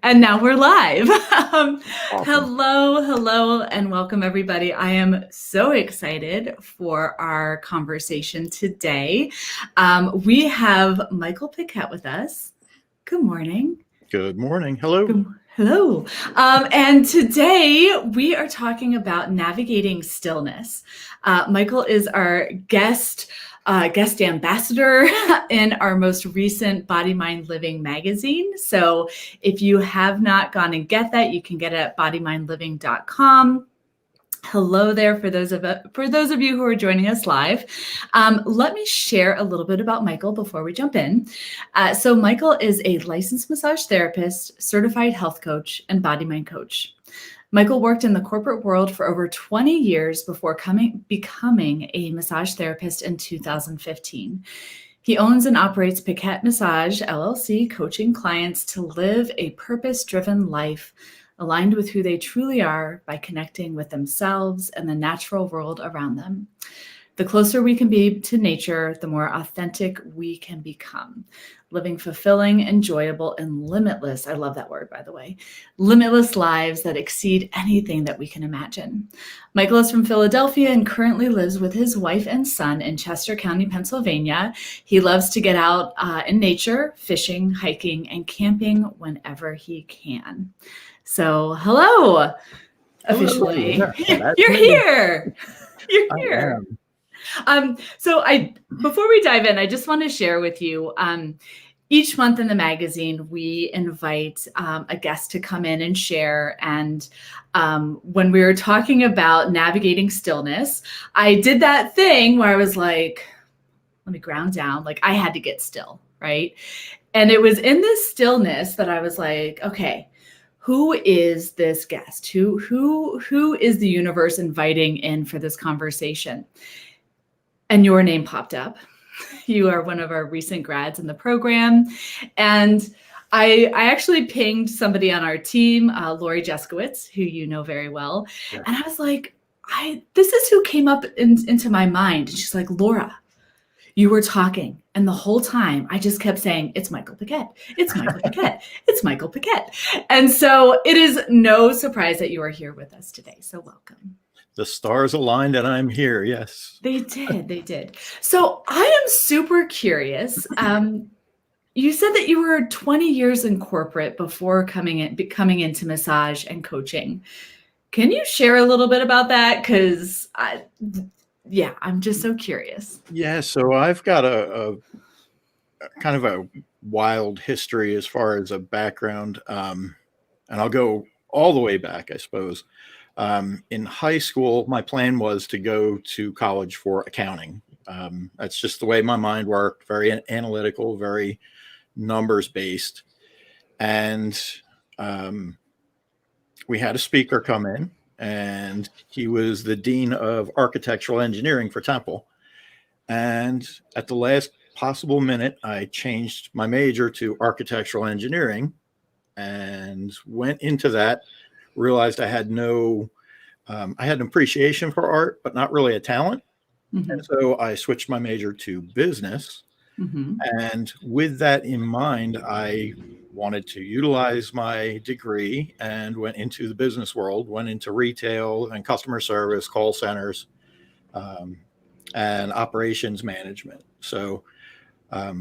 And now we're live. Awesome. Hello, and welcome everybody. I am so excited for our conversation today. We have Michael Paquette with us. Good morning. Good morning. Hello. Hello. And today we are talking about navigating stillness. Michael is our guest ambassador in our most recent BodyMind Living magazine. So if you have not gone and get that, you can get it at bodymindliving.com. Hello there for those of you who are joining us live. Let me share a little bit about Michael before we jump in. So Michael is a licensed massage therapist, certified health coach, and body mind coach. Michael worked in the corporate world for over 20 years before becoming a massage therapist in 2015. He owns and operates Paquette Massage LLC, coaching clients to live a purpose-driven life aligned with who they truly are by connecting with themselves and the natural world around them. The closer we can be to nature, the more authentic we can become, living fulfilling, enjoyable, and limitless, I love that word, by the way, limitless lives that exceed anything that we can imagine. Michael is from Philadelphia and currently lives with his wife and son in Chester County, Pennsylvania. He loves to get out in nature, fishing, hiking, and camping whenever he can. So, hello, officially. Hello. You're here. You're I here. am. Before we dive in, I just want to share with you, each month in the magazine, we invite a guest to come in and share. And when we were talking about navigating stillness, I did that thing where I was like, let me ground down. Like I had to get still, right? And it was in this stillness that I was like, okay, who is this guest? Who is the universe inviting in for this conversation? And your name popped up. You are one of our recent grads in the program. And I actually pinged somebody on our team, Lori Jeskowitz, who you know very well. Yeah. And I was like, this is who came up into my mind. And she's like, Laura, you were talking. And the whole time I just kept saying, it's Michael Paquette. It's Michael Paquette. It's Michael Paquette. And so it is no surprise that you are here with us today. So welcome. The stars aligned and I'm here. Yes. They did. So I am super curious. You said that you were 20 years in corporate before coming into massage and coaching. Can you share a little bit about that? Because I'm just so curious. Yeah. So I've got a kind of a wild history as far as a background. And I'll go all the way back, I suppose. In high school, my plan was to go to college for accounting. That's just the way my mind worked, very analytical, very numbers based. And we had a speaker come in, and he was the dean of architectural engineering for Temple. And at the last possible minute, I changed my major to architectural engineering and went into that. Realized I had I had an appreciation for art, but not really a talent. Mm-hmm. And so I switched my major to business. Mm-hmm. And with that in mind, I wanted to utilize my degree and went into the business world, went into retail and customer service, call centers, and operations management. So a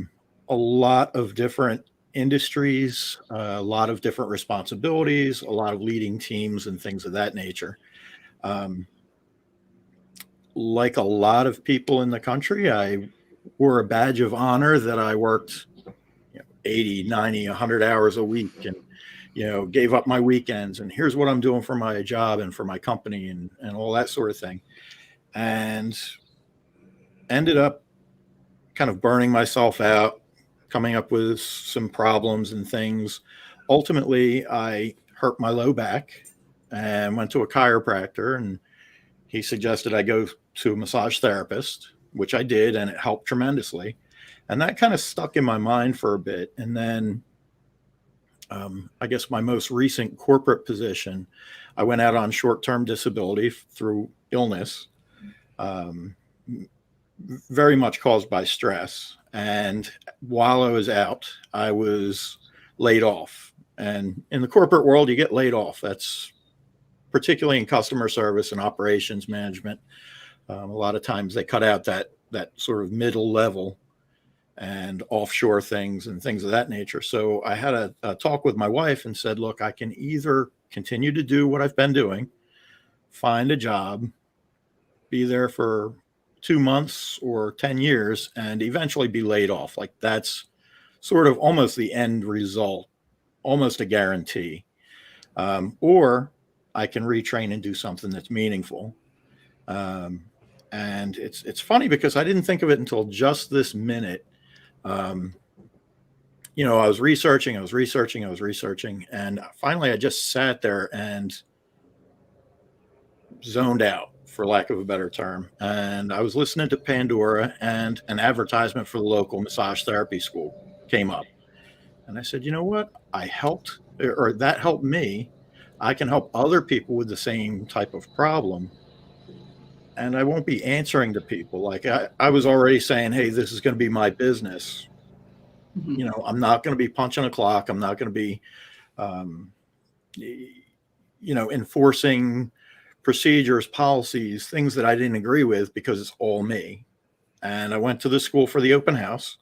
lot of different industries, a lot of different responsibilities, a lot of leading teams and things of that nature. Like a lot of people in the country, I wore a badge of honor that I worked 80, 90, 100 hours a week and, gave up my weekends. And here's what I'm doing for my job and for my company and all that sort of thing. And ended up kind of burning myself out, coming up with some problems and things. Ultimately, I hurt my low back and went to a chiropractor, and he suggested I go to a massage therapist, which I did, and it helped tremendously. And that kind of stuck in my mind for a bit. And then I guess my most recent corporate position, I went out on short-term disability through illness, very much caused by stress. And while I was out, I was laid off. And in the corporate world, you get laid off. That's particularly in customer service and operations management. A lot of times they cut out that sort of middle level and offshore things and things of that nature. So I had a talk with my wife and said, look, I can either continue to do what I've been doing, find a job, be there for 2 months or 10 years, and eventually be laid off. Like that's sort of almost the end result, almost a guarantee. Or I can retrain and do something that's meaningful. And it's funny because I didn't think of it until just this minute. I was researching, and finally I just sat there and zoned out, for lack of a better term. And I was listening to Pandora, and an advertisement for the local massage therapy school came up. And I said, you know what? That helped me. I can help other people with the same type of problem. And I won't be answering to people. Like I was already saying, hey, this is going to be my business. Mm-hmm. I'm not going to be punching a clock. I'm not going to be, enforcing procedures, policies, things that I didn't agree with, because it's all me. And I went to the school for the open house,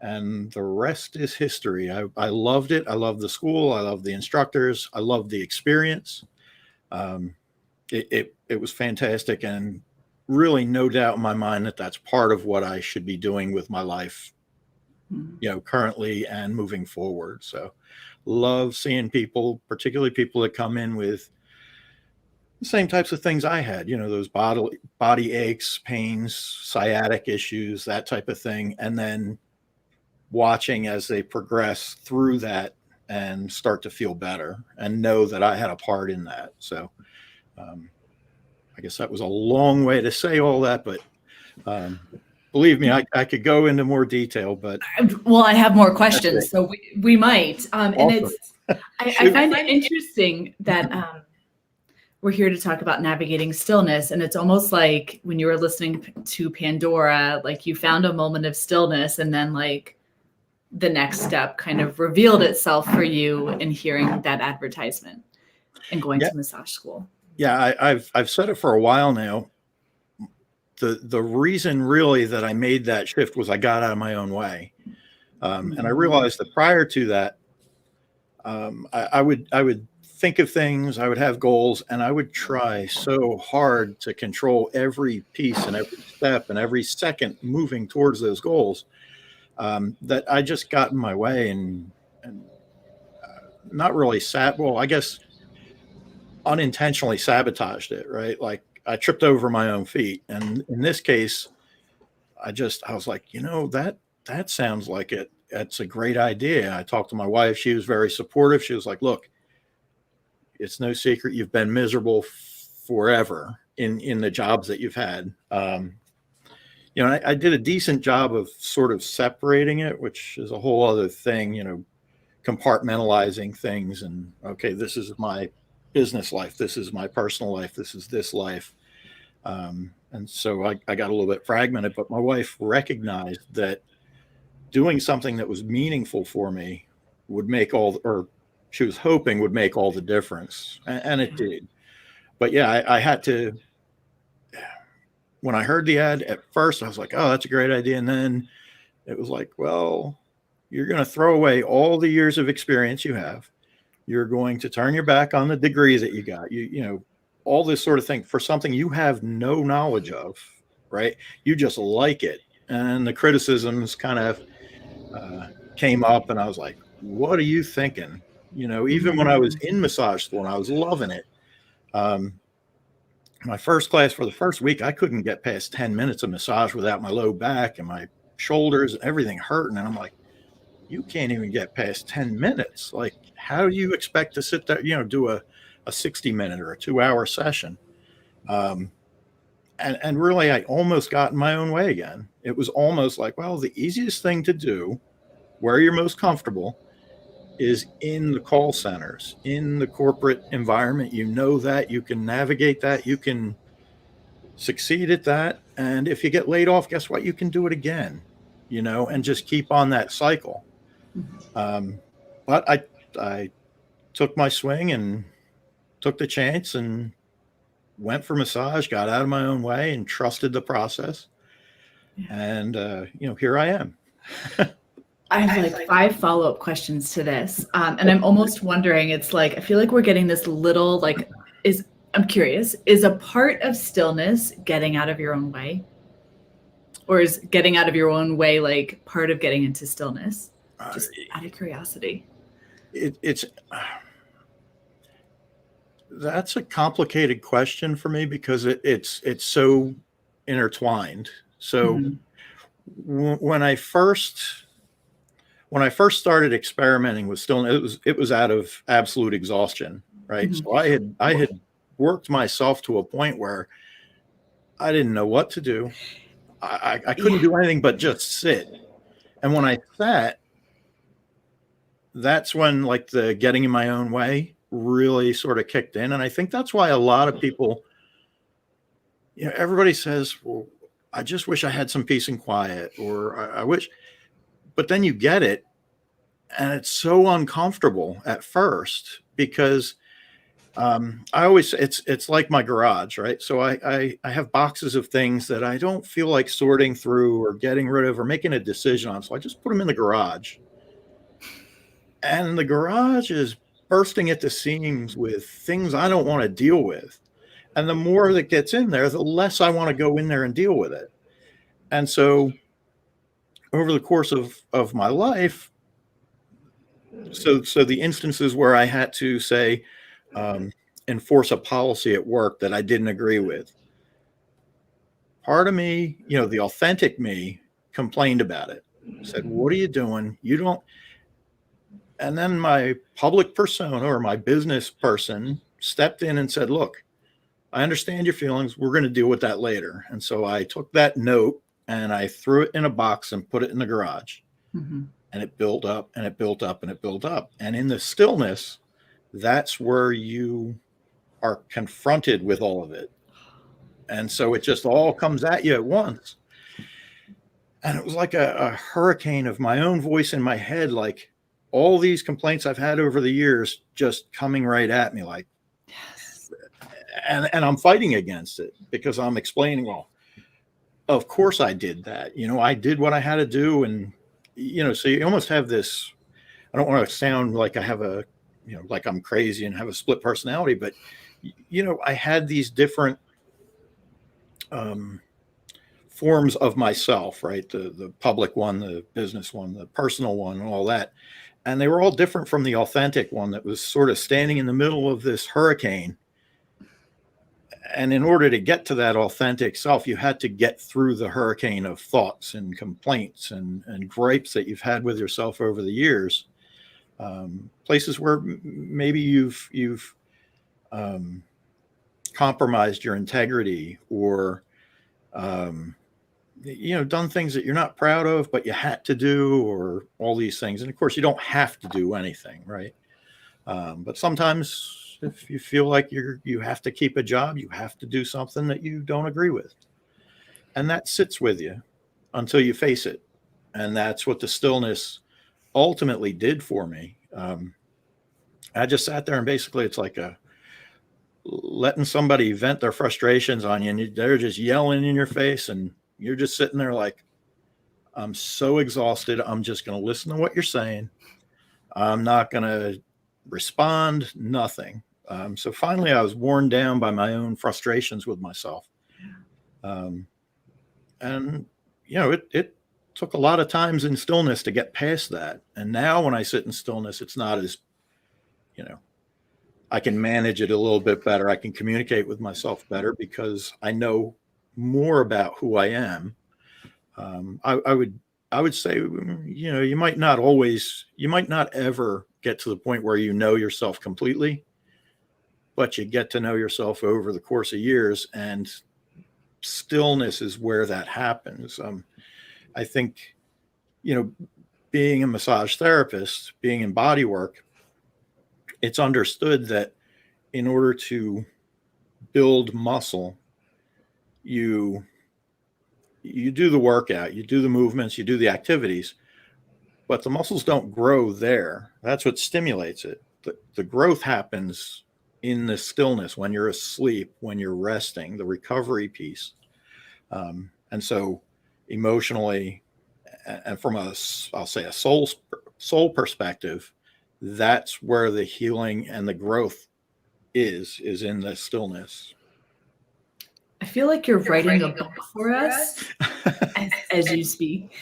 and the rest is history. I loved it. I loved the school. I loved the instructors. I loved the experience. It was fantastic, and really no doubt in my mind that that's part of what I should be doing with my life, currently and moving forward. So love seeing people, particularly people that come in with the same types of things I had, those body aches, pains, sciatic issues, that type of thing. And then watching as they progress through that and start to feel better and know that I had a part in that. So I guess that was a long way to say all that, but believe me, I could go into more detail, but. Well, I have more questions, so we might. And Awesome. I find it interesting that we're here to talk about navigating stillness. And it's almost like when you were listening to Pandora, like you found a moment of stillness, and then like the next step kind of revealed itself for you in hearing that advertisement and going to massage school. Yeah, I've said it for a while now. The reason really that I made that shift was I got out of my own way. And I realized that prior to that, I would think of things, I would have goals, and I would try so hard to control every piece and every step and every second moving towards those goals, that I just got in my way and not really I guess unintentionally sabotaged it, right? Like I tripped over my own feet. And in this case, I was like, that sounds like it. That's a great idea. I talked to my wife. She was very supportive. She was like, look, it's no secret you've been miserable forever in the jobs that you've had. I did a decent job of sort of separating it, which is a whole other thing, compartmentalizing things. And okay, this is my business life. This is my personal life. This is this life. And so I got a little bit fragmented, but my wife recognized that doing something that was meaningful for me would make she was hoping would make all the difference. And it did. But yeah, I had to, when I heard the ad at first, I was like, oh, that's a great idea. And then it was like, well, you're going to throw away all the years of experience you have. You're going to turn your back on the degree that you got, all this sort of thing for something you have no knowledge of, right? You just like it. And the criticisms kind of came up, and I was like, what are you thinking? Even when I was in massage school and I was loving it, my first class for the first week, I couldn't get past 10 minutes of massage without my low back and my shoulders and everything hurting. And I'm like, you can't even get past 10 minutes. Like, how do you expect to sit there, do a 60-minute or a 2-hour session? And really, I almost got in my own way again. It was almost like, well, the easiest thing to do where you're most comfortable is in the call centers, in the corporate environment. That you can navigate that, you can succeed at that. And if you get laid off, guess what? You can do it again, and just keep on that cycle. But I took my swing and took the chance and went for massage, got out of my own way and trusted the process. Yeah. And, here I am. I have like 5 follow-up questions to this. And I'm almost wondering, it's like, I feel like we're getting this little, like, I'm curious, is a part of stillness getting out of your own way? Or is getting out of your own way like part of getting into stillness? Just out of curiosity. That's a complicated question for me because it's so intertwined. So when I first started experimenting with stillness, it was out of absolute exhaustion, right? So I had worked myself to a point where I didn't know what to do. I couldn't do anything but just sit. And when I sat, that's when like the getting in my own way really sort of kicked in. And I think that's why a lot of people, everybody says, well, I just wish I had some peace and quiet, or I wish, but then you get it. And it's so uncomfortable at first because I always, it's like my garage, right? So I have boxes of things that I don't feel like sorting through or getting rid of or making a decision on. So I just put them in the garage. And the garage is bursting at the seams with things I don't want to deal with. And the more that gets in there, the less I want to go in there and deal with it. And so over the course of my life, so the instances where I had to say, enforce a policy at work that I didn't agree with, part of me, the authentic me complained about it, said, what are you doing? You don't. And then my public persona or my business person stepped in and said, look, I understand your feelings. We're going to deal with that later. And so I took that note and I threw it in a box and put it in the garage. And it built up and it built up and it built up. And in the stillness, that's where you are confronted with all of it. And so it just all comes at you at once. And it was like a hurricane of my own voice in my head, like all these complaints I've had over the years just coming right at me, like, yes. And I'm fighting against it because I'm explaining, well, of course I did that. I did what I had to do. And, so you almost have this, I don't want to sound like I have like I'm crazy and have a split personality, but, I had these different forms of myself, right? The public one, the business one, the personal one, and all that. And they were all different from the authentic one that was sort of standing in the middle of this hurricane. And in order to get to that authentic self, you had to get through the hurricane of thoughts and complaints and gripes that you've had with yourself over the years. Places where maybe you've compromised your integrity or, done things that you're not proud of, but you had to do, or all these things. And of course, you don't have to do anything, right? But sometimes if you feel like you have to keep a job, you have to do something that you don't agree with. And that sits with you until you face it. And that's what the stillness ultimately did for me. I just sat there and basically it's like letting somebody vent their frustrations on you, and they're just yelling in your face, and you're just sitting there like, I'm so exhausted. I'm just going to listen to what you're saying. I'm not going to respond, nothing. So finally I was worn down by my own frustrations with myself. And it took a lot of times in stillness to get past that. And now when I sit in stillness, it's not as, I can manage it a little bit better. I can communicate with myself better because I know more about who I am. I would say, you might not ever get to the point where you know yourself completely, but you get to know yourself over the course of years, and stillness is where that happens. I think, being a massage therapist, being in body work, it's understood that in order to build muscle, you do the workout, you do the movements, you do the activities, but the muscles don't grow there. That's what stimulates it. The growth happens in the stillness, when you're asleep, when you're resting, the recovery piece. And so emotionally, and from I'll say a soul perspective, that's where the healing and the growth is in the stillness. I feel like you're writing a book for us as you speak.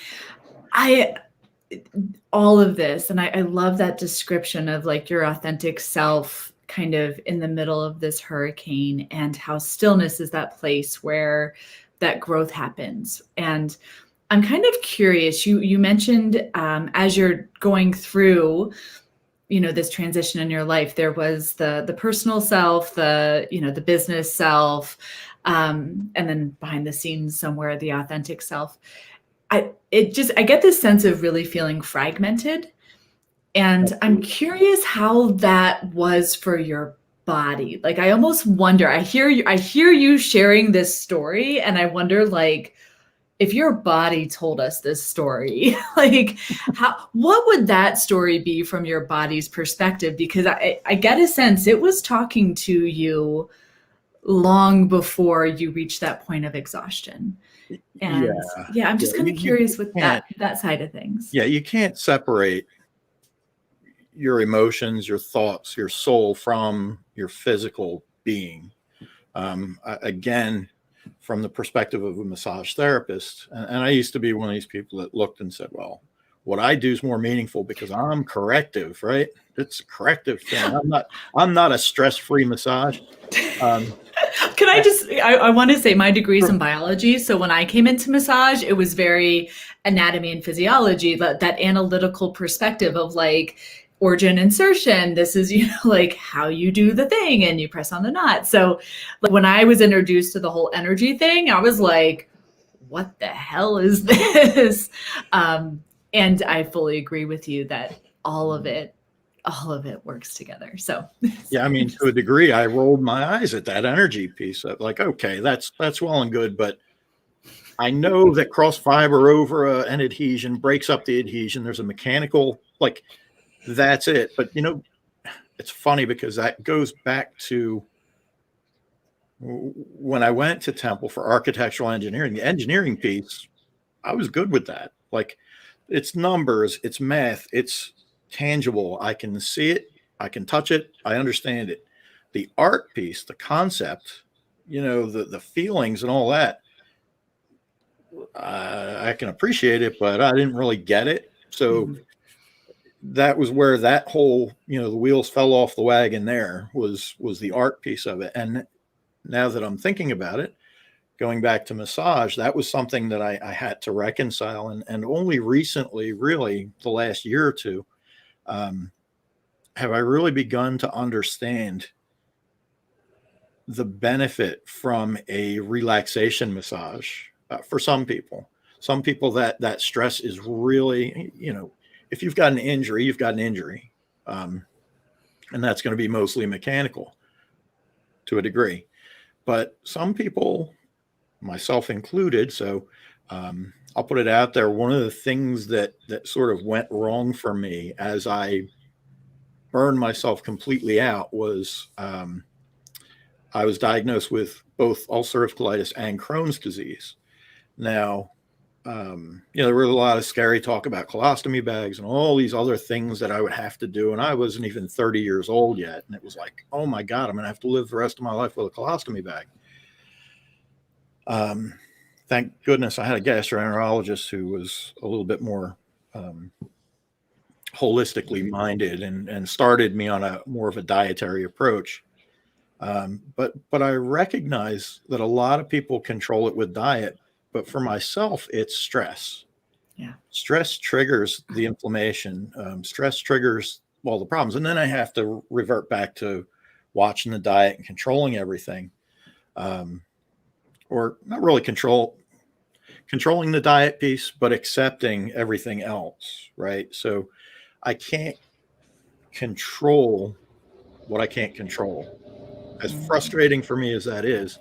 All of this, and I love that description of like your authentic self kind of in the middle of this hurricane, and how stillness is that place where that growth happens. And I'm kind of curious, you mentioned as you're going through, this transition in your life, there was the personal self, the business self, and then behind the scenes somewhere, the authentic self. I get this sense of really feeling fragmented. And I'm curious how that was for your body. Like, I almost wonder, I hear you sharing this story, and I wonder, like, if your body told us this story, like, what would that story be from your body's perspective? Because I get a sense it was talking to you long before you reached that point of exhaustion. And I'm just kind of curious with that side of things. Yeah, you can't separate your emotions, your thoughts, your soul from your physical being. Again, from the perspective of a massage therapist, and I used to be one of these people that looked and said, well, what I do is more meaningful because I'm corrective, right? It's a corrective thing. I'm not a stress-free massage. Can I want to say my degree's in biology. So when I came into massage, it was very anatomy and physiology, that analytical perspective of like origin insertion. This is, like how you do the thing and you press on the knot. So like, when I was introduced to the whole energy thing, I was like, what the hell is this? And I fully agree with you that all of it works together. So yeah, I mean, to a degree, I rolled my eyes at that energy piece of like, okay, that's well and good, but I know that cross fiber over an adhesion breaks up the adhesion. There's a mechanical, like, that's it. But it's funny because that goes back to when I went to Temple for architectural engineering. The engineering piece, I was good with that. Like, it's numbers, it's math, it's tangible. I can see it, I can touch it, I understand it. The art piece, the concept, the feelings and all that, I can appreciate it, but I didn't really get it. So that was where that whole, the wheels fell off the wagon. There was the art piece of it. And now that I'm thinking about it, going back to massage, that was something that I had to reconcile. And only recently, really the last year or two, have I really begun to understand the benefit from a relaxation massage. For some people that stress is really, if you've got an injury, you've got an injury. And that's going to be mostly mechanical to a degree. But some people, myself included, so I'll put it out there. One of the things that sort of went wrong for me as I burned myself completely out was I was diagnosed with both ulcerative colitis and Crohn's disease. Now, there were a lot of scary talk about colostomy bags and all these other things that I would have to do. And I wasn't even 30 years old yet. And it was like, oh my God, I'm going to have to live the rest of my life with a colostomy bag. Thank goodness I had a gastroenterologist who was a little bit more holistically minded and started me on a more of a dietary approach. But I recognize that a lot of people control it with diet. But for myself, it's stress. Yeah. Stress triggers the inflammation. Stress triggers all the problems. And then I have to revert back to watching the diet and controlling everything. Or not really controlling the diet piece, but accepting everything else, right? So I can't control what I can't control. As frustrating for me as that is,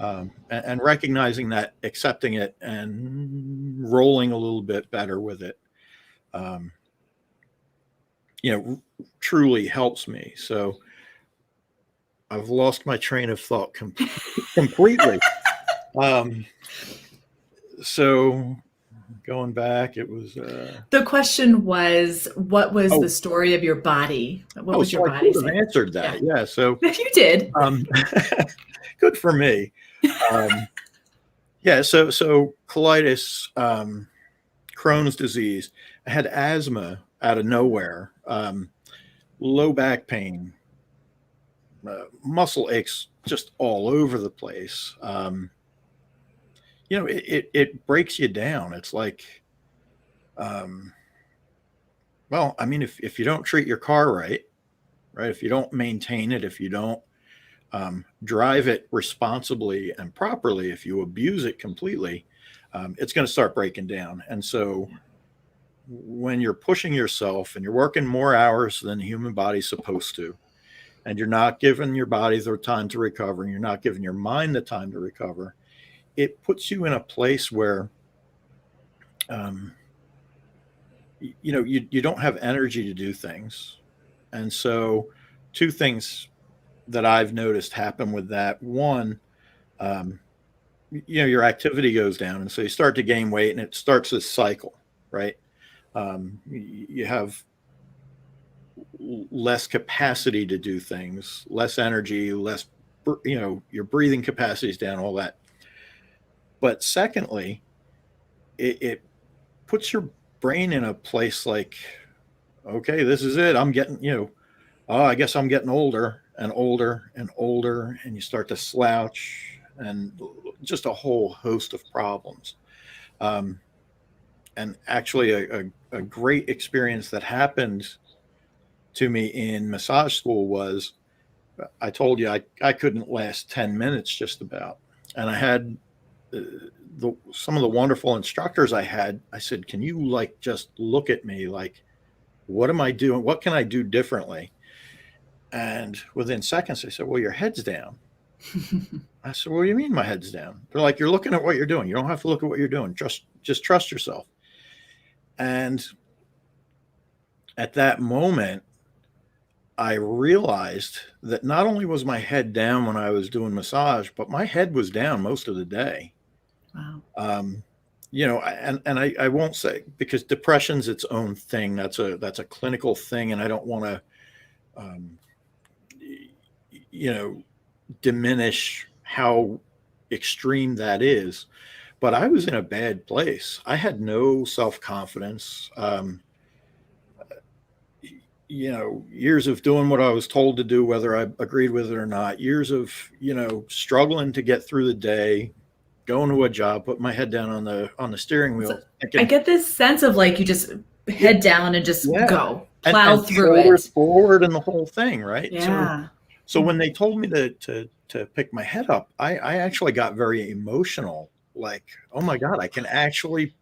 and recognizing that, accepting it, and rolling a little bit better with it. um, truly helps me. So I've lost my train of thought completely. So going back, it was The question was, what was the oh story of your body? What was your so I body could have saying? answered Yeah, that. Yeah. So you did. good for me. Yeah. So colitis, Crohn's disease. I had asthma out of nowhere. Low back pain, muscle aches just all over the place. It breaks you down. It's like, um, well, I mean, if you don't treat your car right, if you don't maintain it, if you don't drive it responsibly and properly, if you abuse it completely, it's going to start breaking down. And so when you're pushing yourself and you're working more hours than the human body's supposed to, and you're not giving your body the time to recover, and you're not giving your mind the time to recover, it puts you in a place where um, you don't have energy to do things. And so two things that I've noticed happen with that. One, um, your activity goes down, and so you start to gain weight, and it starts this cycle, right? You have less capacity to do things, less energy, less, your breathing capacity is down, all that. But secondly, it puts your brain in a place like, okay, this is it. I'm getting, oh, I guess I'm getting older and older and older, and you start to slouch, and just a whole host of problems. And actually, a great experience that happened to me in massage school was, I told you I couldn't last 10 minutes just about. And I had some of the wonderful instructors I had. I said, can you just look at me like, what am I doing? What can I do differently? And within seconds, they said, well, your head's down. I said, what do you mean my head's down? They're like, you're looking at what you're doing. You don't have to look at what you're doing. Just trust yourself. And at that moment, I realized that not only was my head down when I was doing massage, but my head was down most of the day. Wow. And I won't say, because depression's its own thing. That's a clinical thing, and I don't want to, diminish how extreme that is. But I was in a bad place. I had no self-confidence. Years of doing what I was told to do, whether I agreed with it or not, years of, struggling to get through the day, going to a job, put my head down on the steering wheel. I get this sense of you just head down and just go plow and through shoulders it forward and the whole thing. Right. Yeah. So when they told me to pick my head up, I actually got very emotional. Like, oh my God, I can actually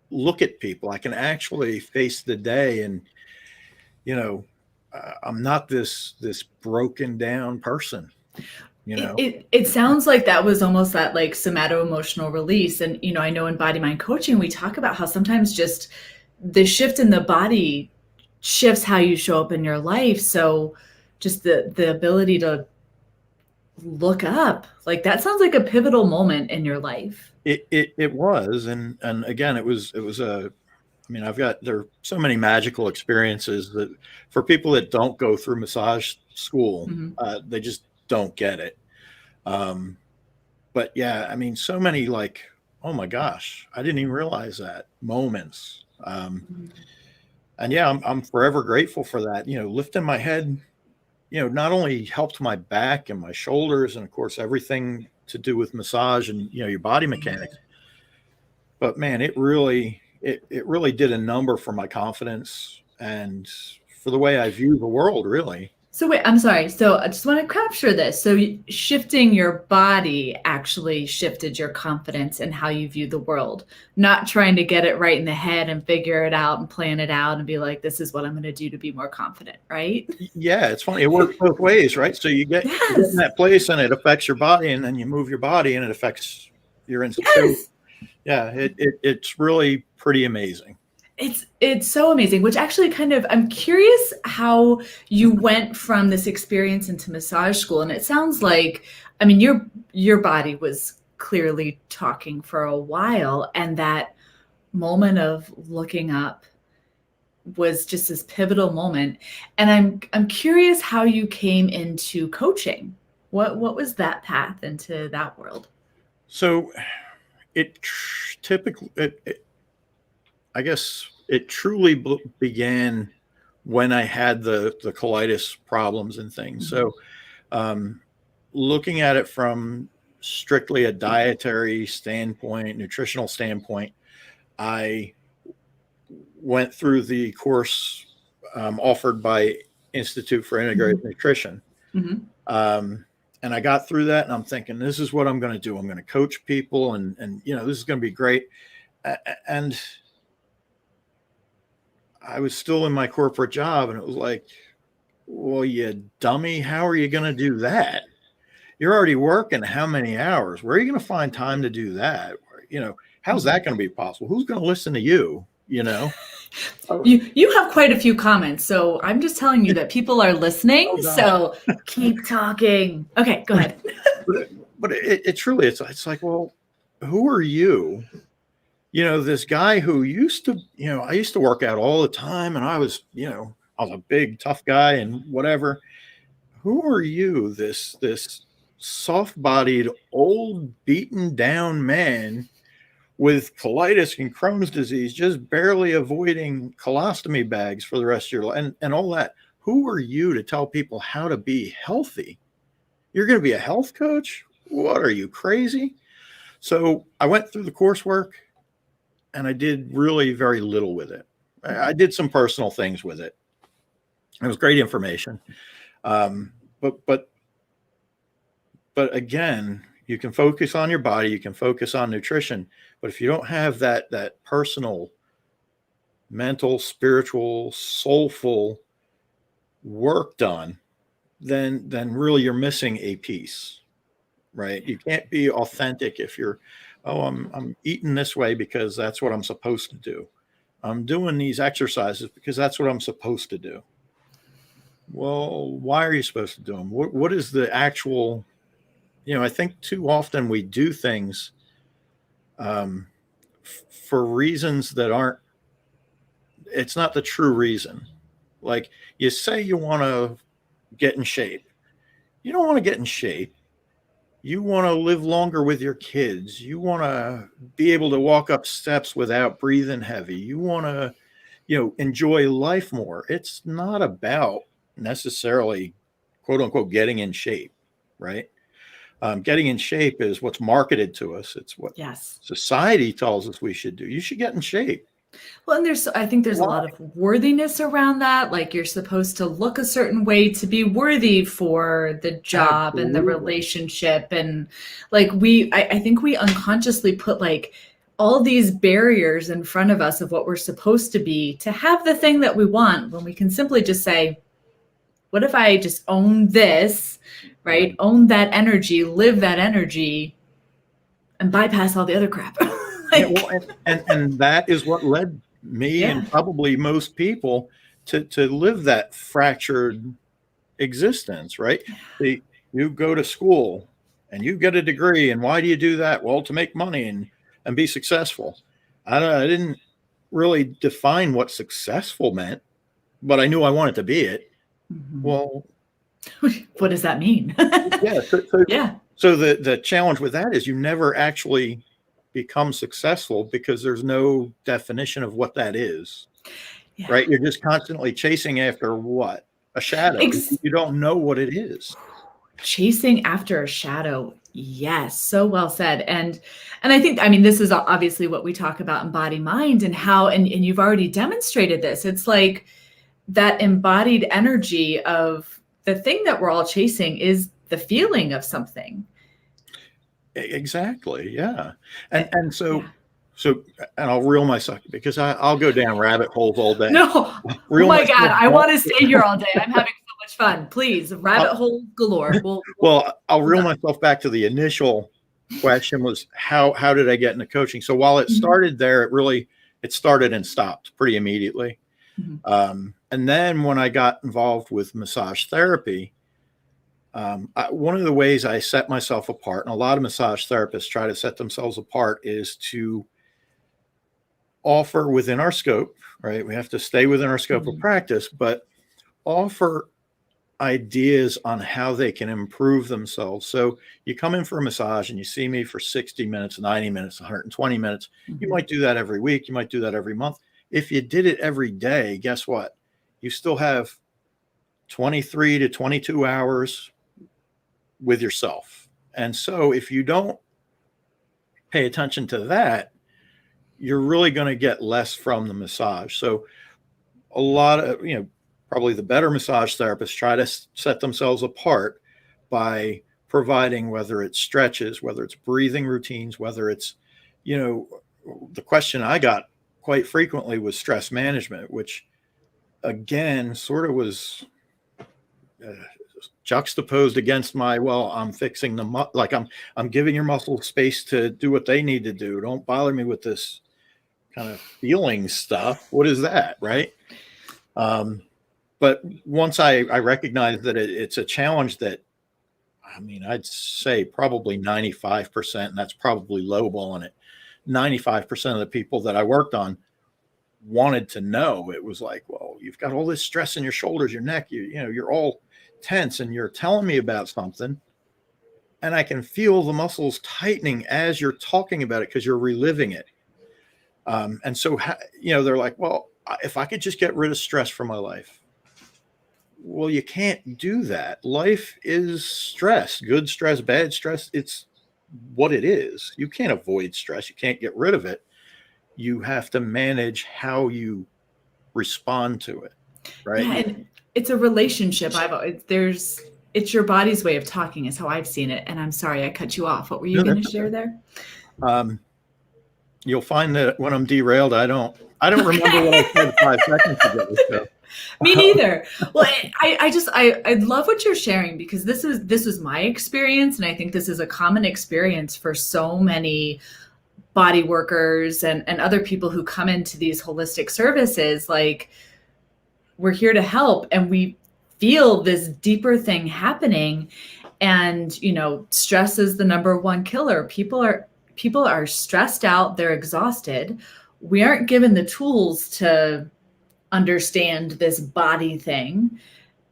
look at people. I can actually face the day, and I'm not this broken down person. It sounds like that was almost that somato-emotional release. And I know in body mind coaching we talk about how sometimes just the shift in the body shifts how you show up in your life. So just the ability to look up, that sounds like a pivotal moment in your life. It was, and again, it was there are so many magical experiences that for people that don't go through massage school, they just don't get it. But yeah, so many oh my gosh, I didn't even realize that moments. And yeah, I'm forever grateful for that. Lifting my head, not only helped my back and my shoulders, and of course everything to do with massage and your body mechanics, but man, it really did a number for my confidence and for the way I view the world, really. So wait, I'm sorry. So I just want to capture this. So shifting your body actually shifted your confidence and how you view the world, not trying to get it right in the head and figure it out and plan it out and be like, this is what I'm going to do to be more confident, right? Yeah, it's funny. It works both ways, right? So you get in that place and it affects your body, and then you move your body and it affects your insecurity. Yes. Yeah, it's really pretty amazing. It's so amazing, which actually kind of, I'm curious how you went from this experience into massage school. And it sounds like, I mean, your body was clearly talking for a while, and that moment of looking up was just this pivotal moment. And I'm curious how you came into coaching. What was that path into that world? So it typically, I guess it truly began when I had the colitis problems and things. Mm-hmm. So looking at it from strictly a dietary standpoint, nutritional standpoint, I went through the course offered by Institute for Integrative Mm-hmm. Nutrition. Mm-hmm. And I got through that, and I'm thinking, this is what I'm going to do. I'm going to coach people, and this is going to be great. And I was still in my corporate job, and it was like, well, you dummy, how are you going to do that? You're already working how many hours? Where are you going to find time to do that? How's that going to be possible? Who's going to listen to you? You have quite a few comments, so I'm just telling you that people are listening. Oh, gosh. So keep talking. Okay, go ahead. But it truly, it's like, well, who are you? This guy who used to, I used to work out all the time, and I was a big tough guy and whatever. Who are you? This soft-bodied, old, beaten down man with colitis and Crohn's disease, just barely avoiding colostomy bags for the rest of your life and all that. Who are you to tell people how to be healthy? You're going to be a health coach? What, are you crazy? So I went through the coursework, and I did really very little with it. I did some personal things with it. It was great information. But again, you can focus on your body, you can focus on nutrition, but if you don't have that personal, mental, spiritual, soulful work done, then really you're missing a piece, right? You can't be authentic if you're, I'm eating this way because that's what I'm supposed to do. I'm doing these exercises because that's what I'm supposed to do. Well, why are you supposed to do them? What is the actual, I think too often we do things for reasons that aren't, it's not the true reason. Like, you say you want to get in shape. You don't want to get in shape. You want to live longer with your kids. You want to be able to walk up steps without breathing heavy. You want to, enjoy life more. It's not about necessarily, quote unquote, getting in shape, right? Getting in shape is what's marketed to us. It's what society tells us we should do. You should get in shape. Well, and I think there's a lot of worthiness around that. Like, you're supposed to look a certain way to be worthy for the job and the relationship. And like, I think we unconsciously put like all these barriers in front of us of what we're supposed to be to have the thing that we want, when we can simply just say, what if I just own this, right? Own that energy, live that energy, and bypass all the other crap. And that is what led me and probably most people to live that fractured existence, right? You go to school and you get a degree, and why do you do that? Well, to make money and be successful. I didn't really define what successful meant, but I knew I wanted to be it. Mm-hmm. Well, what does that mean? So the challenge with that is you never actually become successful because there's no definition of what that is, right? You're just constantly chasing after what? A shadow. You don't know what it is. Chasing after a shadow. Yes. So well said. And I think, this is obviously what we talk about in BodyMind, and how, and you've already demonstrated this. It's like that embodied energy of the thing that we're all chasing is the feeling of something. Exactly. Yeah. And so I'll reel myself, because I'll go down rabbit holes all day. No. Oh my God. I want to stay here all day. I'm having so much fun. Please. Rabbit hole galore. Well, I'll reel myself back to the initial question was how did I get into coaching? So while it started there, it really it started and stopped pretty immediately. And then when I got involved with massage therapy, one of the ways I set myself apart, and a lot of massage therapists try to set themselves apart, is to offer within our scope, right? We have to stay within our scope of practice, but offer ideas on how they can improve themselves. So you come in for a massage and you see me for 60 minutes, 90 minutes, 120 minutes. You might do that every week. You might do that every month. If you did it every day, guess what? You still have 23 to 22 hours with yourself. And so if you don't pay attention to that, you're really going to get less from the massage. So a lot of, probably the better massage therapists try to set themselves apart by providing, whether it's stretches, whether it's breathing routines, whether it's, the question I got quite frequently was stress management, which again, sort of was juxtaposed against my, well, I'm fixing I'm giving your muscles space to do what they need to do. Don't bother me with this kind of feeling stuff. What is that? Right. But once I recognized that it's a challenge that, I'd say probably 95%, and that's probably lowballing it. 95% of the people that I worked on wanted to know. It was like, well, you've got all this stress in your shoulders, your neck, you're all tense, and you're telling me about something, and I can feel the muscles tightening as you're talking about it because you're reliving it. And so, they're like, well, if I could just get rid of stress from my life. Well, you can't do that. Life is stress, good stress, bad stress. It's what it is. You can't avoid stress. You can't get rid of it. You have to manage how you respond to it. Right. Yeah, and it's a relationship. It's your body's way of talking is how I've seen it. And I'm sorry, I cut you off. What were you going to share there? You'll find that when I'm derailed, I don't remember what I said 5 seconds ago. So. Me neither. Well, I love what you're sharing, because this was my experience. And I think this is a common experience for so many body workers and other people who come into these holistic services. Like, we're here to help, and we feel this deeper thing happening. And, stress is the number one killer. People are stressed out. They're exhausted. We aren't given the tools to understand this body thing.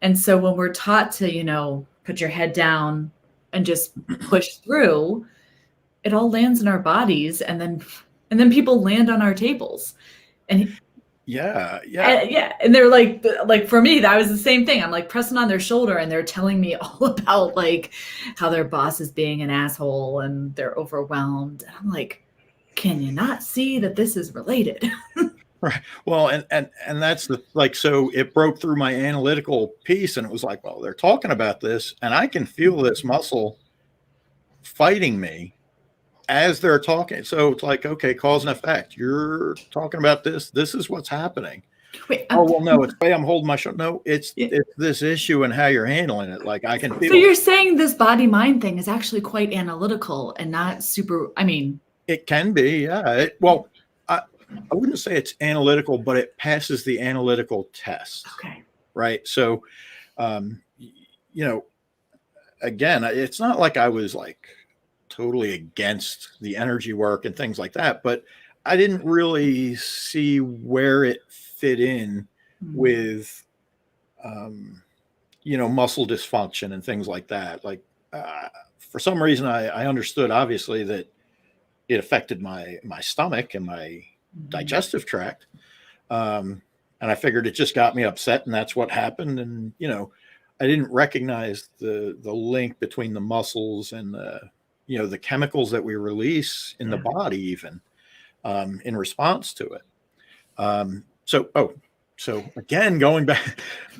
And so when we're taught to, put your head down and just push through, it all lands in our bodies. And then people land on our tables. And yeah. And they're like, for me, that was the same thing. I'm like pressing on their shoulder, and they're telling me all about like how their boss is being an asshole and they're overwhelmed. And I'm like, can you not see that this is related? Right. Well, and that's so it broke through my analytical piece, and it was like, well, they're talking about this, and I can feel this muscle fighting me as they're talking. So it's like, okay, cause and effect. You're talking about this. This is what's happening. Wait, well, no, it's the way I'm holding my shoulder. No, it's this issue and how you're handling it. Like, I can feel. So you're saying this body mind thing is actually quite analytical and not super. It can be, yeah. I wouldn't say it's analytical, but it passes the analytical test. Okay. Right. So, again, it's not like I was like totally against the energy work and things like that, but I didn't really see where it fit in with, muscle dysfunction and things like that. Like, for some reason, I understood, obviously, that it affected my stomach and my digestive tract. And I figured it just got me upset, and that's what happened. And, I didn't recognize the link between the muscles and the chemicals that we release in the body, even in response to it. So again, going back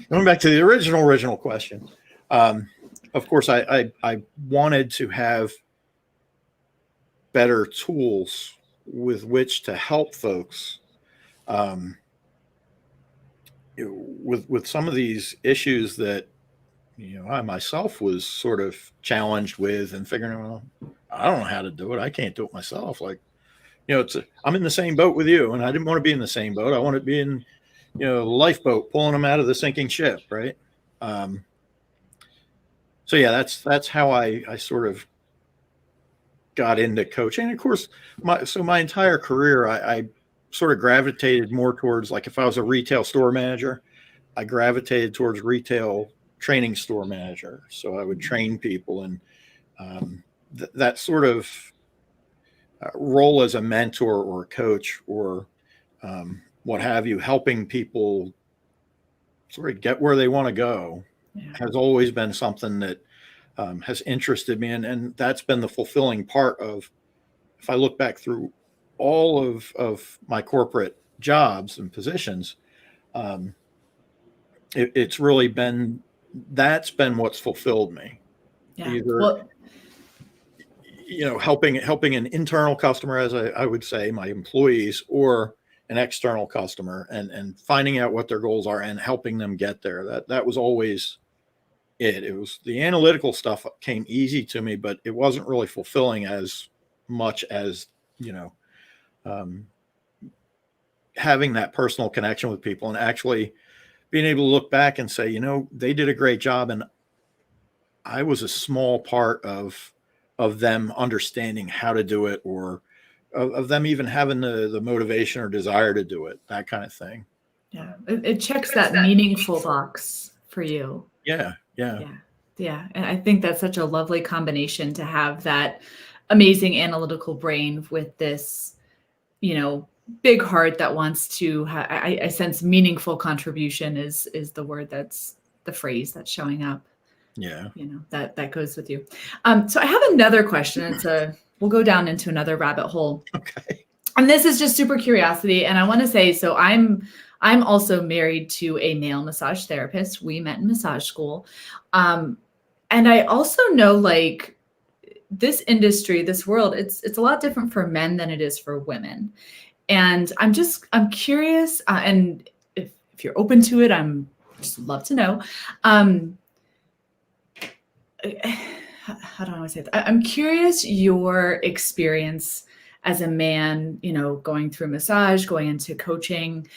to the original question. Of course, I wanted to have better tools with which to help folks with some of these issues that I myself was sort of challenged with, and figuring, well, I don't know how to do it. I can't do it myself. Like, I'm in the same boat with you, and I didn't want to be in the same boat. I want to be in, the lifeboat pulling them out of the sinking ship, right? So yeah, that's how I sort of got into coaching. And of course, my entire career, I sort of gravitated more towards, like, if I was a retail store manager, I gravitated towards retail training store manager. So I would train people, and that sort of role as a mentor or a coach or what have you, helping people sort of get where they want to go, has always been something that has interested me. And that's been the fulfilling part of, if I look back through all of my corporate jobs and positions, it's really been, that's been what's fulfilled me. Yeah. Either, Well, helping an internal customer, as I would say, my employees, or an external customer, and finding out what their goals are and helping them get there. That was always it. It was the analytical stuff came easy to me, but it wasn't really fulfilling as much as, having that personal connection with people and actually being able to look back and say, they did a great job, and I was a small part of them understanding how to do it, or of them even having the motivation or desire to do it, that kind of thing. Yeah, it checks that meaningful box for you. Yeah. And I think that's such a lovely combination, to have that amazing analytical brain with this, big heart that wants to, I sense meaningful contribution is the word, that's the phrase that's showing up. Yeah. That goes with you. So I have another question. We'll go down into another rabbit hole. Okay. And this is just super curiosity. And I want to say, so I'm also married to a male massage therapist. We met in massage school. And I also know, like, this industry, this world, it's a lot different for men than it is for women. And I'm curious, and if you're open to it, I'm just love to know. How do I want to say that? I'm curious your experience as a man, going through massage, going into coaching.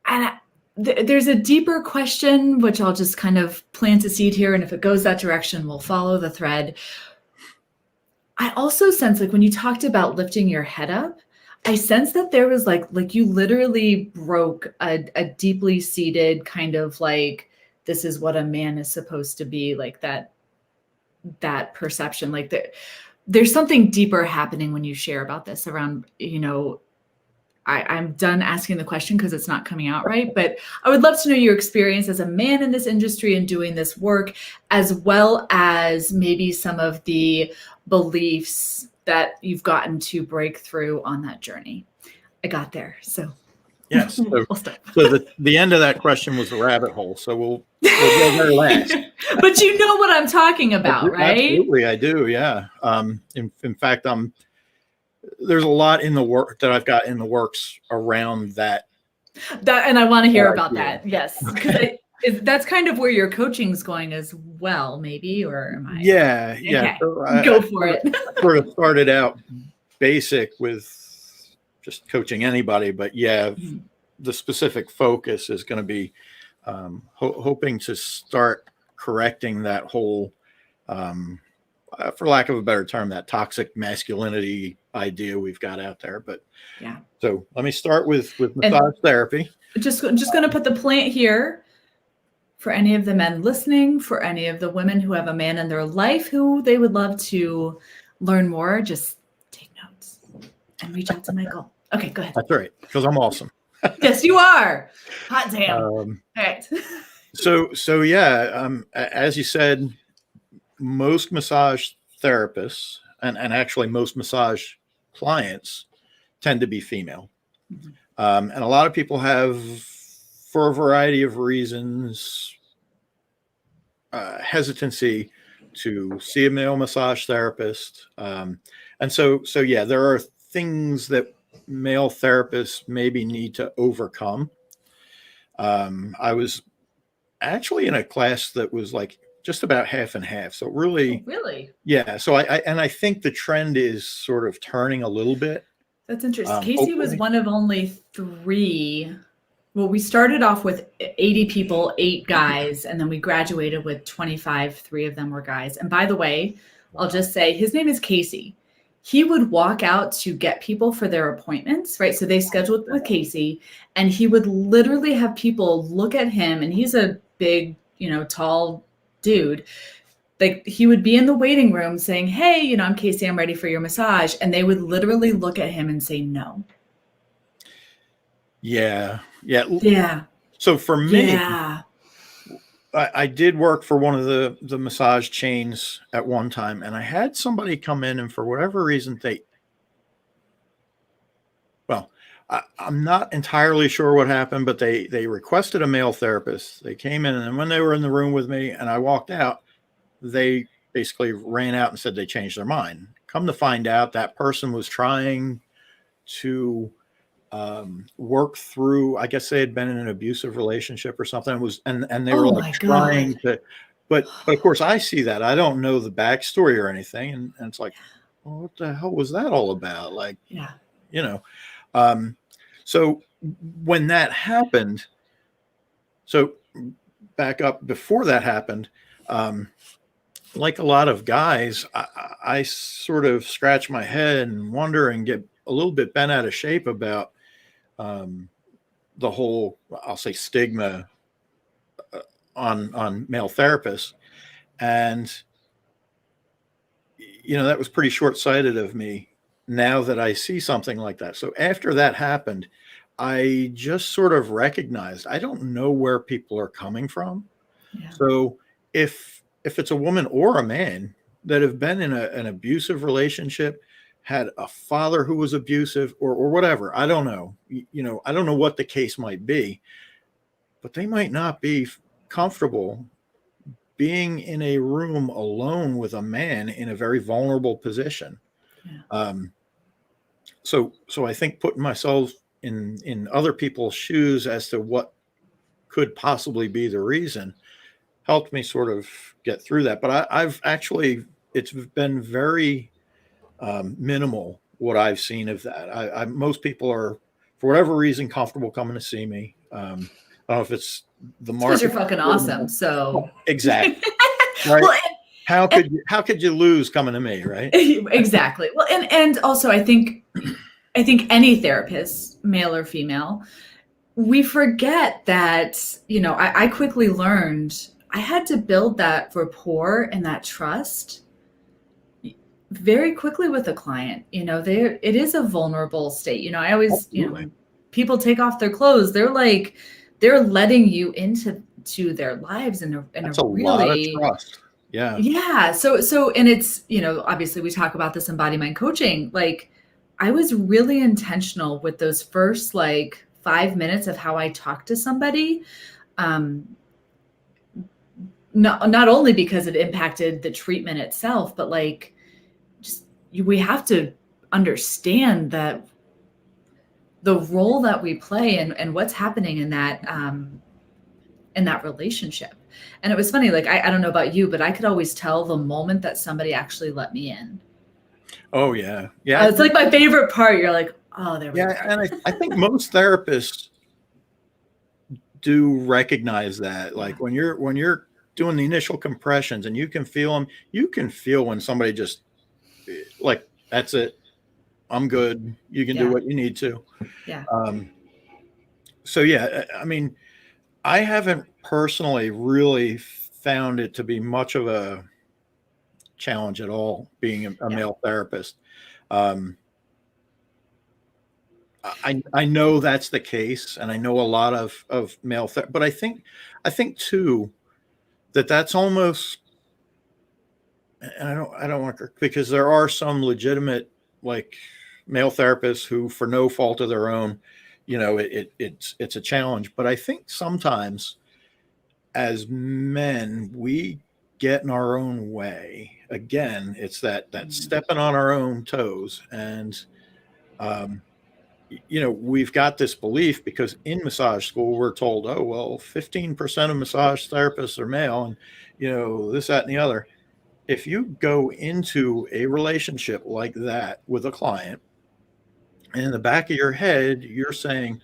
And there's a deeper question, which I'll just kind of plant a seed here. And if it goes that direction, we'll follow the thread. I also sense, like, when you talked about lifting your head up, I sense that there was like you literally broke a deeply seated kind of, like, this is what a man is supposed to be, like that perception. Like, there's something deeper happening when you share about this around, I'm done asking the question because it's not coming out right, but I would love to know your experience as a man in this industry and doing this work, as well as maybe some of the beliefs that you've gotten to break through on that journey. I got there. So yes. So, I'll stop. So the end of that question was a rabbit hole. So we'll go there last. But you know what I'm talking about, right? Absolutely, I do. Yeah. In fact, there's a lot in the work that I've got in the works around that. And I want to hear about that. Yes. Okay. That's kind of where your coaching's going as well, maybe, or am I? Yeah. Okay. So Go for it. Sort of started out basic with just coaching anybody, but the specific focus is going to be hoping to start correcting that whole, for lack of a better term, that toxic masculinity idea we've got out there. But so let me start with massage therapy. Just going to put the plant here for any of the men listening, for any of the women who have a man in their life who they would love to learn more. Just take notes and reach out to Michael. Okay, go ahead. That's right, because I'm awesome. Yes, you are. Hot damn. All right. So as you said, most massage therapists and actually most massage clients tend to be female. Mm-hmm. And a lot of people have, for a variety of reasons, hesitancy to see a male massage therapist. And so there are things that male therapists maybe need to overcome. I was actually in a class that was like just about half and half. So really? Oh, really? Yeah. So I think the trend is sort of turning a little bit. That's interesting. Casey was Hopefully. one of only three. Well, we started off with 80 people, 8 guys, and then we graduated with 25. 3 of them were guys. And by the way, I'll just say his name is Casey. He would walk out to get people for their appointments, right? So they scheduled with Casey, and he would literally have people look at him, and he's a big, tall dude. Like he would be in the waiting room saying, "Hey, I'm Casey, I'm ready for your massage." And they would literally look at him and say no. Yeah. Yeah. So for me, Yeah. I did work for one of the massage chains at one time, and I had somebody come in, and for whatever reason, I'm not entirely sure what happened, but they requested a male therapist. They came in, and when they were in the room with me and I walked out, they basically ran out and said they changed their mind. Come to find out, that person was trying to work through, I guess they had been in an abusive relationship or something. It was, and they were Oh like my trying God. to, but of course I see that. I don't know the backstory or anything. And it's like, well, what the hell was that all about? Like, Yeah. Um, so when that happened, so back up before that happened, like a lot of guys, I sort of scratch my head and wonder and get a little bit bent out of shape about the whole, I'll say, stigma on male therapists. And, that was pretty short-sighted of me now that I see something like that. So after that happened, I just sort of recognized I don't know where people are coming from. Yeah. So if it's a woman or a man that have been in an abusive relationship, had a father who was abusive or whatever, I don't know. I don't know what the case might be, but they might not be comfortable being in a room alone with a man in a very vulnerable position. Yeah. So I think putting myself in other people's shoes as to what could possibly be the reason helped me sort of get through that. But I've actually, it's been very minimal what I've seen of that. Most people are, for whatever reason, comfortable coming to see me. I don't know if it's the It's because you're market. fucking awesome. So Exactly. Right. well, How could you lose coming to me, right? exactly. Well, and also I think any therapist, male or female, we forget that, I quickly learned I had to build that rapport and that trust very quickly with a client. It is a vulnerable state. I always, Absolutely. when people take off their clothes, they're letting you into their lives in a That's a lot of really, trust. Yeah. yeah. So and it's, obviously we talk about this in body mind coaching. Like I was really intentional with those first like 5 minutes of how I talk to somebody. Not only because it impacted the treatment itself, but like just we have to understand that the role that we play and what's happening in that relationship. And it was funny, like I don't know about you, but I could always tell the moment that somebody actually let me in. Oh yeah. Yeah. It's like my favorite part. You're like, oh, there we go. And I think most therapists do recognize that. Like when you're doing the initial compressions and you can feel them, you can feel when somebody just like, that's it. I'm good. You can do Yeah. what you need to. Yeah. So yeah, I mean, I haven't personally really found it to be much of a challenge at all being a Yeah. male therapist. I know that's the case, and I know a lot of male but I think too that's almost, and I don't want to, because there are some legitimate like male therapists who, for no fault of their own, it's a challenge. But I think sometimes as men we get in our own way. Again, it's that stepping on our own toes, and we've got this belief because in massage school we're told, oh well, 15% of massage therapists are male, and this, that, and the other. If you go into a relationship like that with a client And in the back of your head, you're saying,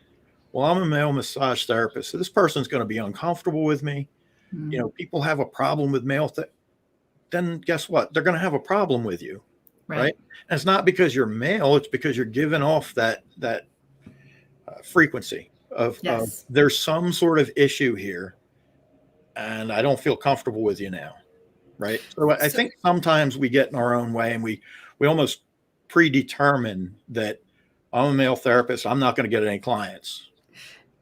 well, I'm a male massage therapist, so this person's going to be uncomfortable with me. Mm, People have a problem with then guess what? They're going to have a problem with you, right? right. And it's not because you're male; it's because you're giving off that frequency of Yes. there's some sort of issue here, and I don't feel comfortable with you now, right? So I So, think sometimes we get in our own way and we almost predetermine that I'm a male therapist. I'm not going to get any clients.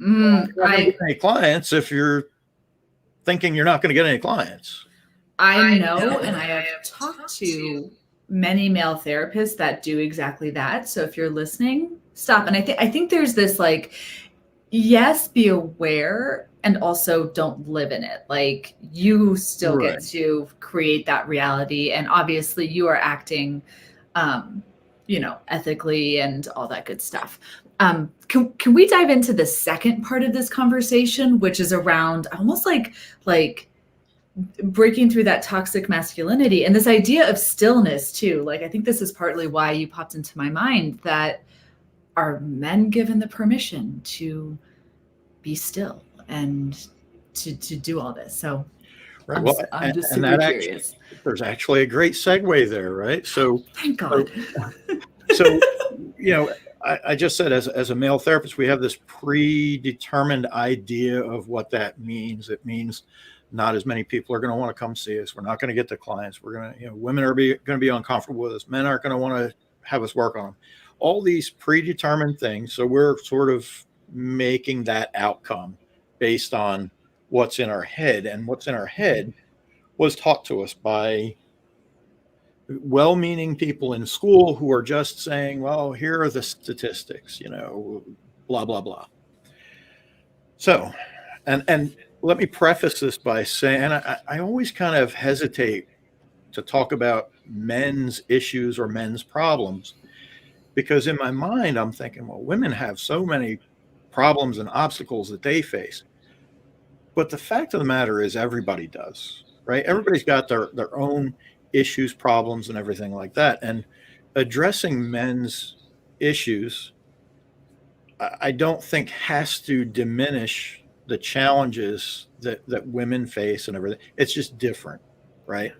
Well, you're not going to get I any clients if you're thinking you're not going to get any clients. I know, and I have talked to many male therapists that do exactly that. So if you're listening, stop. And I think there's this like, yes, be aware and also don't live in it. Like you still Right. get to create that reality. And obviously you are acting um, ethically and all that good stuff. Can we dive into the second part of this conversation, which is around almost like breaking through that toxic masculinity and this idea of stillness too? Like I think this is partly why you popped into my mind, that are men given the permission to be still and to do all this? So Right. i'm Well, i'm just and super that actually, curious. there's actually a great segue there, right? Thank So, God. so you know, I just said as a male therapist, we have this predetermined idea of what that means. It means not as many people are going to want to come see us. We're not going to get the clients. We're going to, women are going to be uncomfortable with us. Men aren't going to want to have us work on them. All these predetermined things. So we're sort of making that outcome based on what's in our head, and what's in our head was taught to us by well-meaning people in school who are just saying, well, here are the statistics, blah blah blah. So, and let me preface this by saying, and I always kind of hesitate to talk about men's issues or men's problems, because in my mind I'm thinking, well, women have so many problems and obstacles that they face. But the fact of the matter is, everybody does, right? Everybody's got their own issues, problems, and everything like that. And addressing men's issues, I don't think has to diminish the challenges that women face and everything. It's just different, right?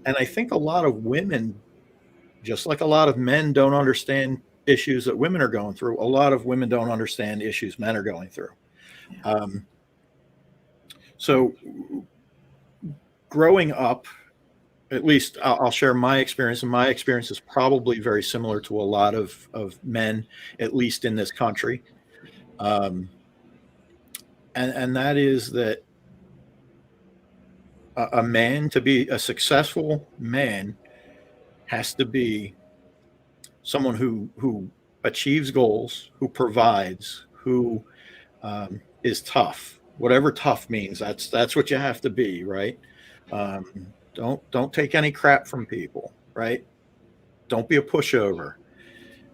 And I think a lot of women, just like a lot of men, don't understand issues that women are going through. A lot of women don't understand issues men are going through. Yeah. Um, so growing up, at least I'll share my experience, and my experience is probably very similar to a lot of men, at least in this country. Um, and that is that a man, to be a successful man, has to be someone who achieves goals, who provides, who is tough. Whatever tough means, that's what you have to be, right? Don't take any crap from people, right? Don't be a pushover.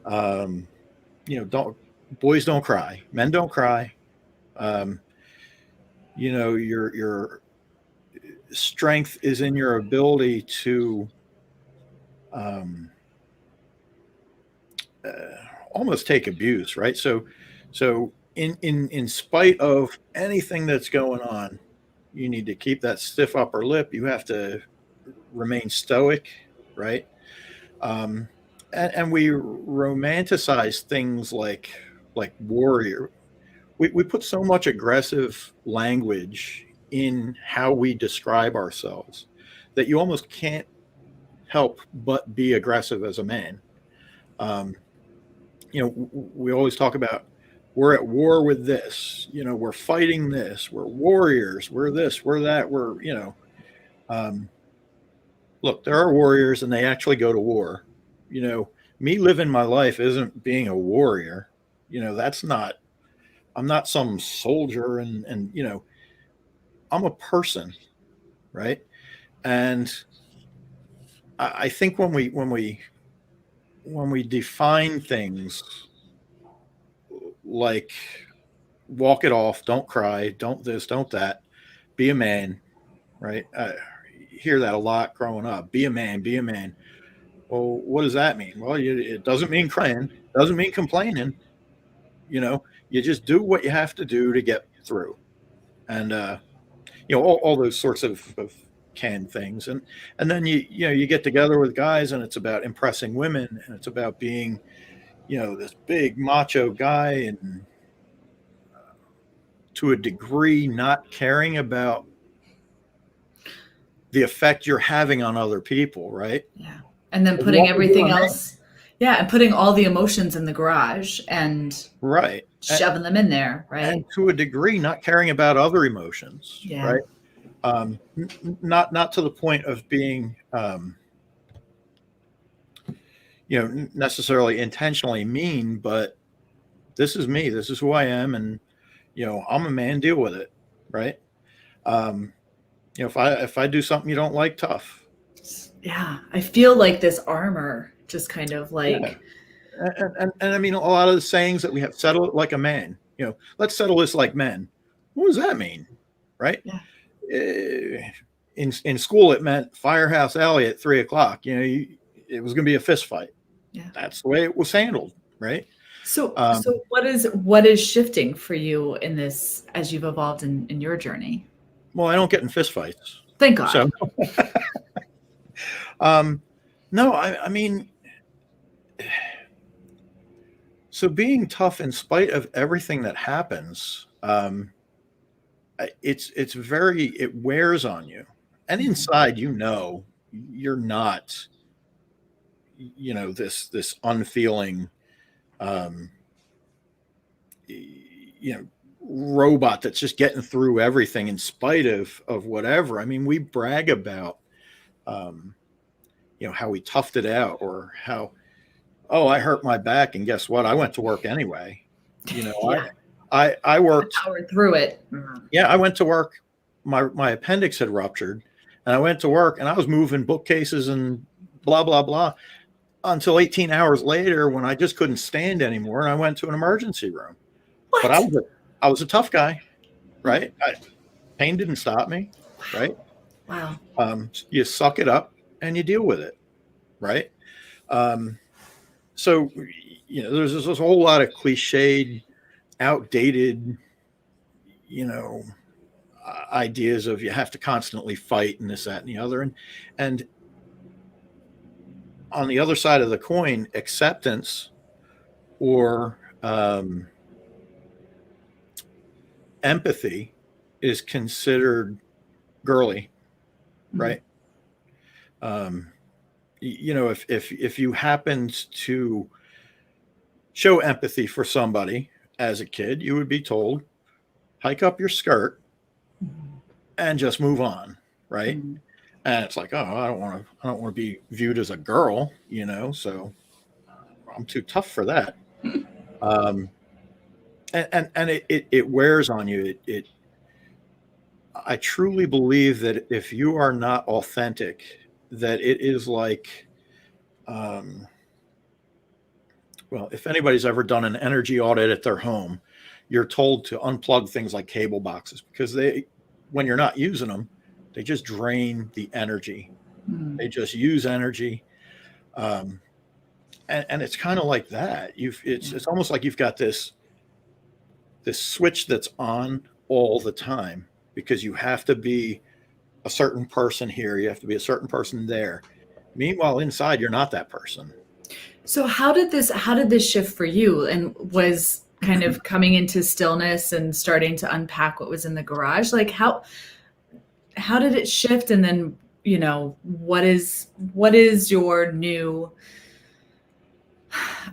Um, don't boys don't cry, men don't cry. Um, your strength is in your ability to um, uh, almost take abuse, right? So in spite of anything that's going on, you need to keep that stiff upper lip. You have to remain stoic, right? Um, and we romanticize things like warrior. We put so much aggressive language in how we describe ourselves that you almost can't help but be aggressive as a man. Um, we always talk about, we're at war with this, we're fighting this, we're warriors, we're this, we're that, um, look, there are warriors and they actually go to war. Me living my life isn't being a warrior. That's not, I'm not some soldier, and I'm a person, right? And I think when we define things like walk it off, don't cry, don't this, don't that, be a man, right? I hear that a lot growing up. Be a man, be a man. Well, what does that mean? Well, it doesn't mean crying, doesn't mean complaining. You know, you just do what you have to do to get through. And, all those sorts of canned things. And then you get together with guys and it's about impressing women and it's about being, this big macho guy and to a degree not caring about the effect you're having on other people, right? Yeah. And then Like, putting what we're everything doing, man. else, yeah, and putting all the emotions in the garage and Right. shoving them in there, right? And to a degree, not caring about other emotions, Yeah. right? Not to the point of being, necessarily intentionally mean, but this is me. This is who I am, and I'm a man. Deal with it, right? Um, if I do something you don't like, tough. Yeah. I feel like this armor just kind of Yeah, like, and I mean a lot of the sayings that we have, settle it like a man. Let's settle this like men. What does that mean, right? yeah. In school, it meant Firehouse Alley at 3 o'clock. It was going to be a fist fight. Yeah. That's the way it was handled, right? So, Um, so what is shifting for you in this as you've evolved in your journey? well, I don't get in fist fights, Thank God. so no, I mean, so being tough in spite of everything that happens, it wears on you, and inside, you're not, this unfeeling, um, robot that's just getting through everything in spite of whatever. I mean, we brag about, how we toughed it out, or how, oh, I hurt my back, and guess what? I went to work anyway. Yeah. I worked. Powered through it. Yeah, I went to work. My appendix had ruptured, and I went to work, and I was moving bookcases and blah blah blah until 18 hours later when I just couldn't stand anymore, and I went to an emergency room. But What? I was a tough guy, right? Pain didn't stop me, right? Wow. You suck it up and you deal with it, right? So there's this whole lot of cliched, outdated, ideas of you have to constantly fight and this, that, and the other, and on the other side of the coin, acceptance or empathy is considered girly, right? If you happened to show empathy for somebody as a kid, you would be told, hike up your skirt and just move on, right? Mm-hmm. And it's like, oh, I don't want to be viewed as a girl, so I'm too tough for that. And it wears on you. I truly believe that if you are not authentic, that it is like, well, if anybody's ever done an energy audit at their home, you're told to unplug things like cable boxes because when you're not using them, they just drain the energy. They just use energy. And it's kind of like that. It's almost like you've got this switch that's on all the time because you have to be a certain person here. You have to be a certain person there. Meanwhile, inside, you're not that person. So how did this shift for you, and was kind of coming into stillness and starting to unpack what was in the garage? Like how did it shift? And then, what is your new,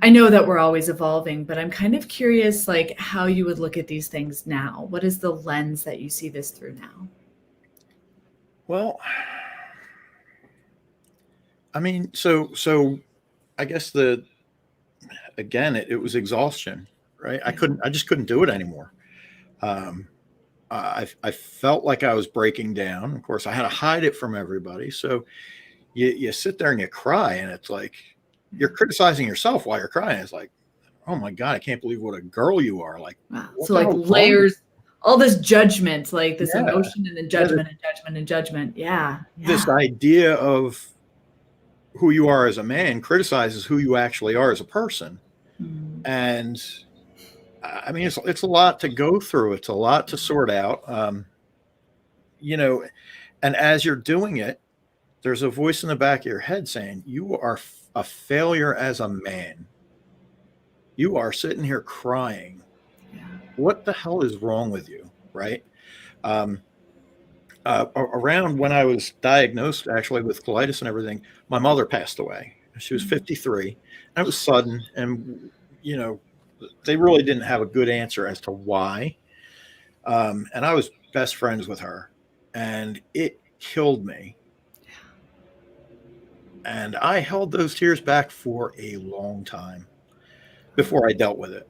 I know that we're always evolving, but I'm kind of curious, like how you would look at these things now. What is the lens that you see this through now? Well, I mean, so I guess again, it was exhaustion, right? I just couldn't do it anymore. I felt like I was breaking down. Of course, I had to hide it from everybody. So you sit there and you cry, and it's like you're criticizing yourself while you're crying. It's like, oh my God, I can't believe what a girl you are. Like, wow. So like layers, all this judgment, like this emotion, and then judgment and judgment and judgment. Yeah. This idea of who you are as a man criticizes who you actually are as a person. Mm. And I mean, it's a lot to go through. It's a lot to sort out. You know, and as you're doing it, there's a voice in the back of your head saying, you are a failure as a man. You are sitting here crying. Yeah. What the hell is wrong with you? Right. Um, Around when I was diagnosed actually with colitis and everything, my mother passed away. She was 53, and it was sudden. And, you know, they really didn't have a good answer as to why. And I was best friends with her, and it killed me. And I held those tears back for a long time before I dealt with it.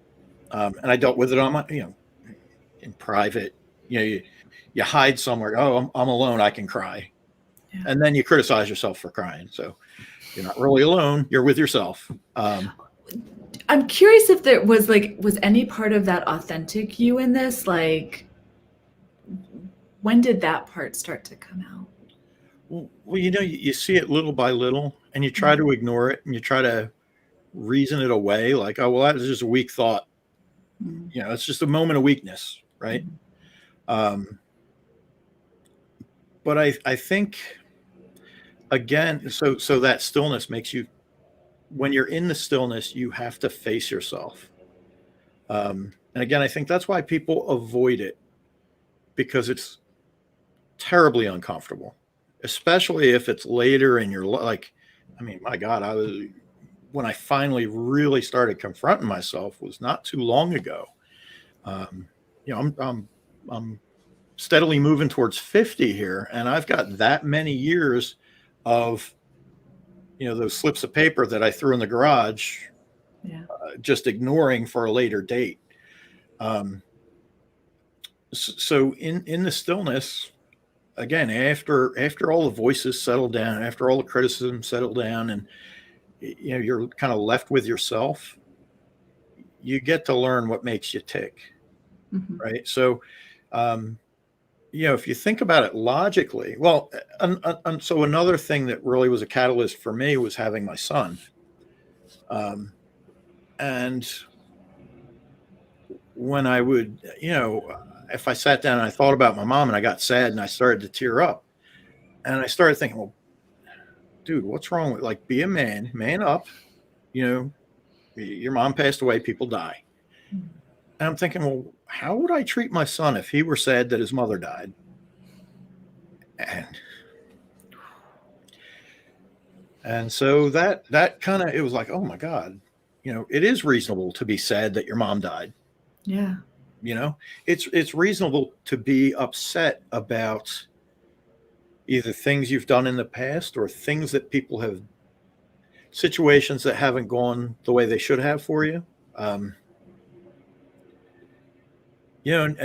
And I dealt with it on my, in private. You hide somewhere. Oh, I'm alone. I can cry. Yeah. And then you criticize yourself for crying. So you're not really alone. You're with yourself. I'm curious if there was any part of that authentic you in this? Like, when did that part start to come out? Well, you see it little by little, and you try to ignore it, and you try to reason it away. Like, oh, well, that was just a weak thought. Mm. It's just a moment of weakness, right? But I think, again, so that stillness makes you, when you're in the stillness, you have to face yourself. And again, I think that's why people avoid it, because it's terribly uncomfortable, especially if it's later in your life. Like, I mean, my God, when I finally really started confronting myself was not too long ago. I'm steadily moving towards 50 here, and I've got that many years of, those slips of paper that I threw in the garage, just ignoring for a later date. So in the stillness, again, after all the voices settle down, after all the criticism settle down, and you're kind of left with yourself, you get to learn what makes you tick. Mm-hmm. Right. So, if you think about it logically, well, so another thing that really was a catalyst for me was having my son. And when I would, if I sat down and I thought about my mom and I got sad and I started to tear up, and I started thinking, well, dude, what's wrong with, like, be a man up, your mom passed away, people die. And I'm thinking, well, how would I treat my son if he were sad that his mother died? And so that kind of, it was like, oh my God, it is reasonable to be sad that your mom died. Yeah. It's reasonable to be upset about either things you've done in the past or things that people have, situations that haven't gone the way they should have for you. And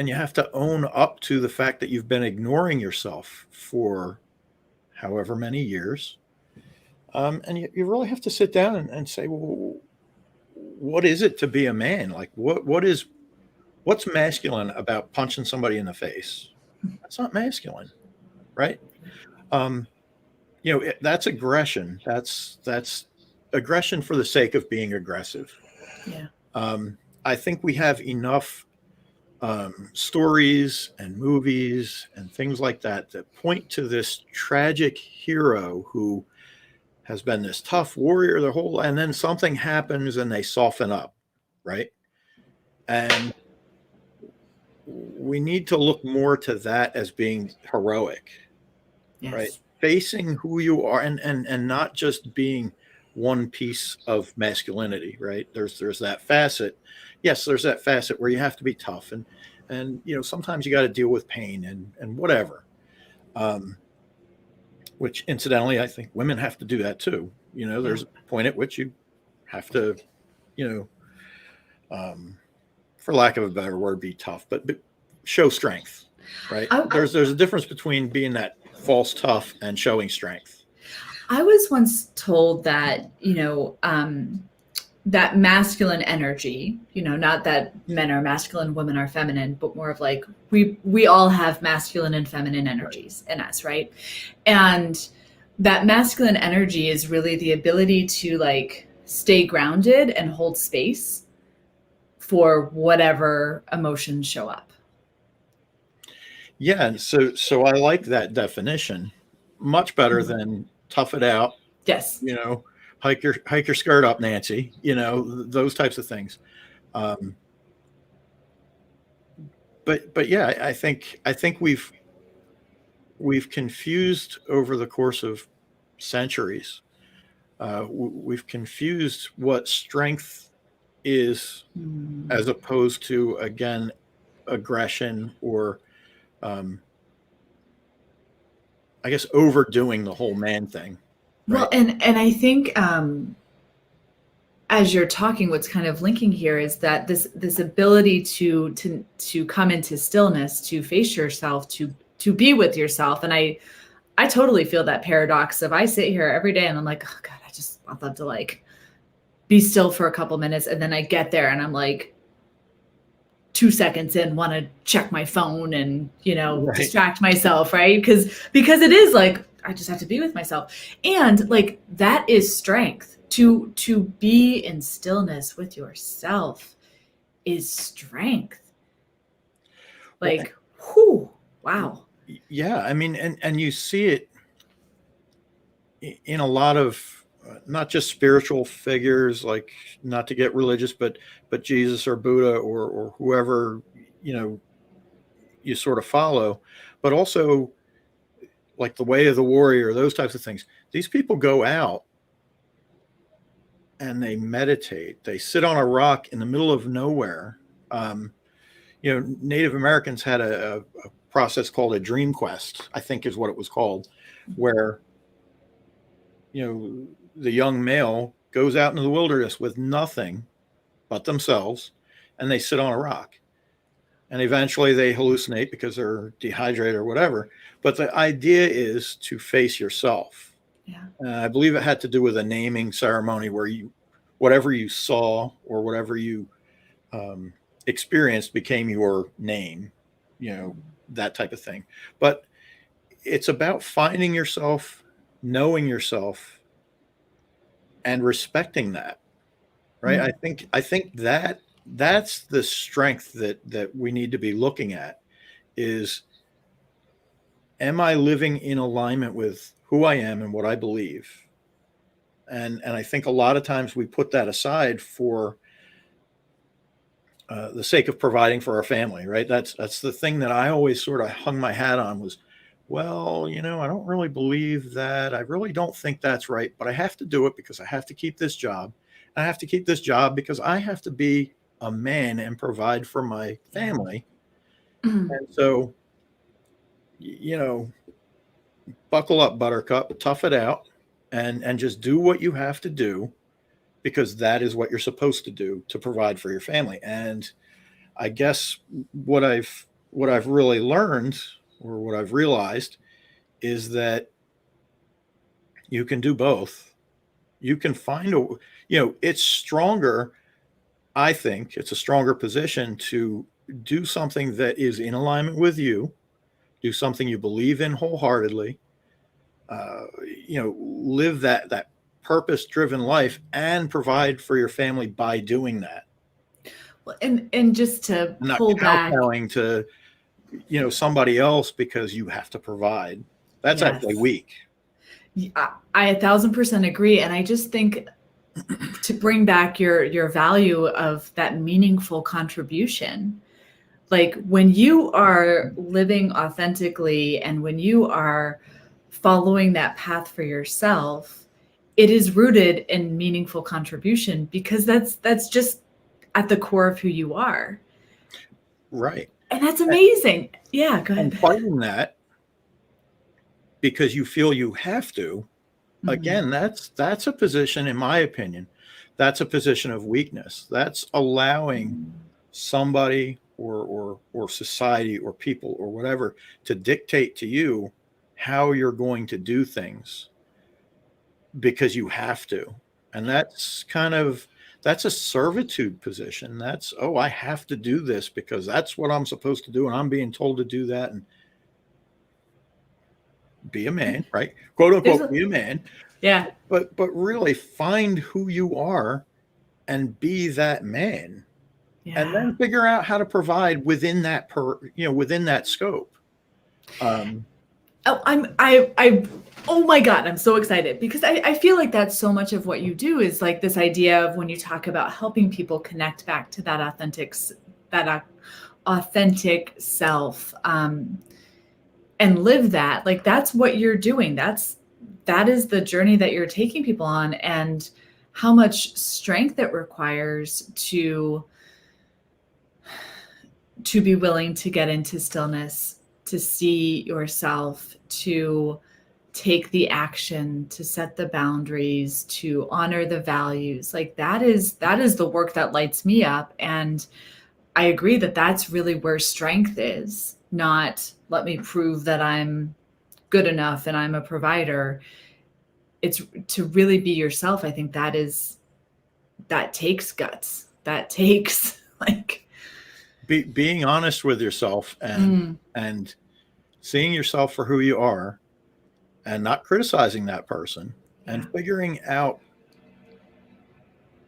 you have to own up to the fact that you've been ignoring yourself for however many years. And you really have to sit down and say, well, what is it to be a man? Like, what's masculine about punching somebody in the face? That's not masculine, right? That's aggression. That's aggression for the sake of being aggressive. Yeah. I think we have enough stories and movies and things like that point to this tragic hero who has been this tough warrior and then something happens and they soften up, right? And we need to look more to that as being heroic, Yes. right? Facing who you are and not just being one piece of masculinity, right? There's that facet. Yes, there's that facet where you have to be tough and sometimes you got to deal with pain and whatever. Which incidentally, I think women have to do that too. There's a point at which you have to, for lack of a better word, be tough, but show strength, right? There's a difference between being that false tough and showing strength. I was once told that, that masculine energy, not that men are masculine, women are feminine, but more of like, we all have masculine and feminine energies in us, right? And that masculine energy is really the ability to like stay grounded and hold space for whatever emotions show up. Yeah, so I like that definition much better than tough it out, Yes. you know, hike your skirt up, Nancy, those types of things. Um, but yeah, I think we've confused over the course of centuries. We've confused what strength is Mm. as opposed to, again, aggression or, um, I guess, overdoing the whole man thing, Well, right? and I think as you're talking, what's kind of linking here is that this ability to come into stillness, to face yourself, to be with yourself. And I totally feel that paradox of I sit here every day and I'm like, oh God, I'd love to like be still for a couple minutes. And then I get there and I'm like 2 seconds in, want to check my phone and, Right. distract myself. Right. Because it is like, I just have to be with myself. And like, that is strength to be in stillness with yourself is strength. Well, Like, whew, wow. yeah, I mean, and you see it in a lot of not just spiritual figures, like, not to get religious, but Jesus or Buddha or whoever you know you sort of follow, but also like the way of the warrior, those types of things. These people go out and they meditate. They sit on a rock in the middle of nowhere. Um, Native Americans had a process called a dream quest, I think is what it was called, where the young male goes out into the wilderness with nothing but themselves, and they sit on a rock. And eventually they hallucinate because they're dehydrated or whatever. But the idea is to face yourself. Yeah. I believe it had to do with a naming ceremony where whatever you saw or whatever you experienced became your name, that type of thing. But it's about finding yourself, knowing yourself, and respecting that, right? Mm. I think that's the strength that we need to be looking at is, am I living in alignment with who I am and what I believe? And I think a lot of times we put that aside for the sake of providing for our family, right? That's the thing that I always sort of hung my hat on was, well, I don't really believe that. I really don't think that's right, but I have to do it because I have to keep this job. I have to keep this job because I have to be a man and provide for my Yeah. family. And so, you know, buckle up, buttercup, tough it out, and just do what you have to do because that is what you're supposed to do to provide for your family. And I guess what I've really learned, or what I've realized, is that you can do both. You can find it's stronger. I think it's a stronger position to do something that is in alignment with you, do something you believe in wholeheartedly, live that purpose driven life and provide for your family by doing that. Well, and just to Not pull back, kowtowing to, somebody else because you have to provide. That's actually yes, weak. I 1,000% agree. And I just think to bring back your value of that meaningful contribution, like when you are living authentically and when you are following that path for yourself, it is rooted in meaningful contribution because that's just at the core of who you are. Right. And that's amazing. Yeah, go And ahead. fighting that because you feel you have to, Mhm. again, that's a position, in my opinion, that's a position of weakness. That's allowing somebody or society or people or whatever to dictate to you how you're going to do things because you have to. And that's a servitude position. That's, oh, I have to do this because that's what I'm supposed to do and I'm being told to do that. And be a man, right? Quote There's unquote, be a man, yeah, but really find who you are and be that man, and yeah. then figure out how to provide within that within that scope. Oh, oh my God, I'm so excited because I feel like that's so much of what you do is like this idea of when you talk about helping people connect back to that authentic self, and live that. Like that's what you're doing. That is the journey that you're taking people on, and how much strength it requires to be willing to get into stillness, to see yourself, to take the action, to set the boundaries, to honor the values. Like that is the work that lights me up. And I agree that that's really where strength is, not let me prove that I'm good enough and I'm a provider. It's to really be yourself. I think that takes guts. That takes like Being honest with yourself mm, and seeing yourself for who you are and not criticizing that person and yeah. figuring out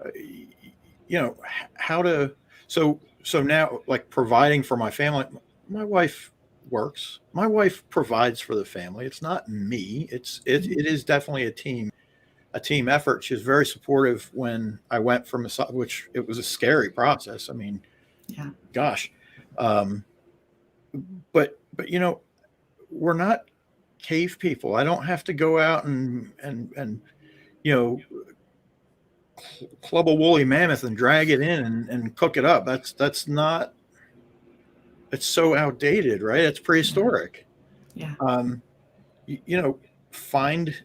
uh, how to so now, like, providing for my family. My wife works, my wife provides for the family. It's not me. It is definitely a team effort. She was very supportive when I went from which it was a scary process. I mean, Yeah. gosh. um but we're not cave people. I don't have to go out and you know club a woolly mammoth and drag it in and cook it up. That's not. It's so outdated, right? It's Yeah. prehistoric. Yeah. um Find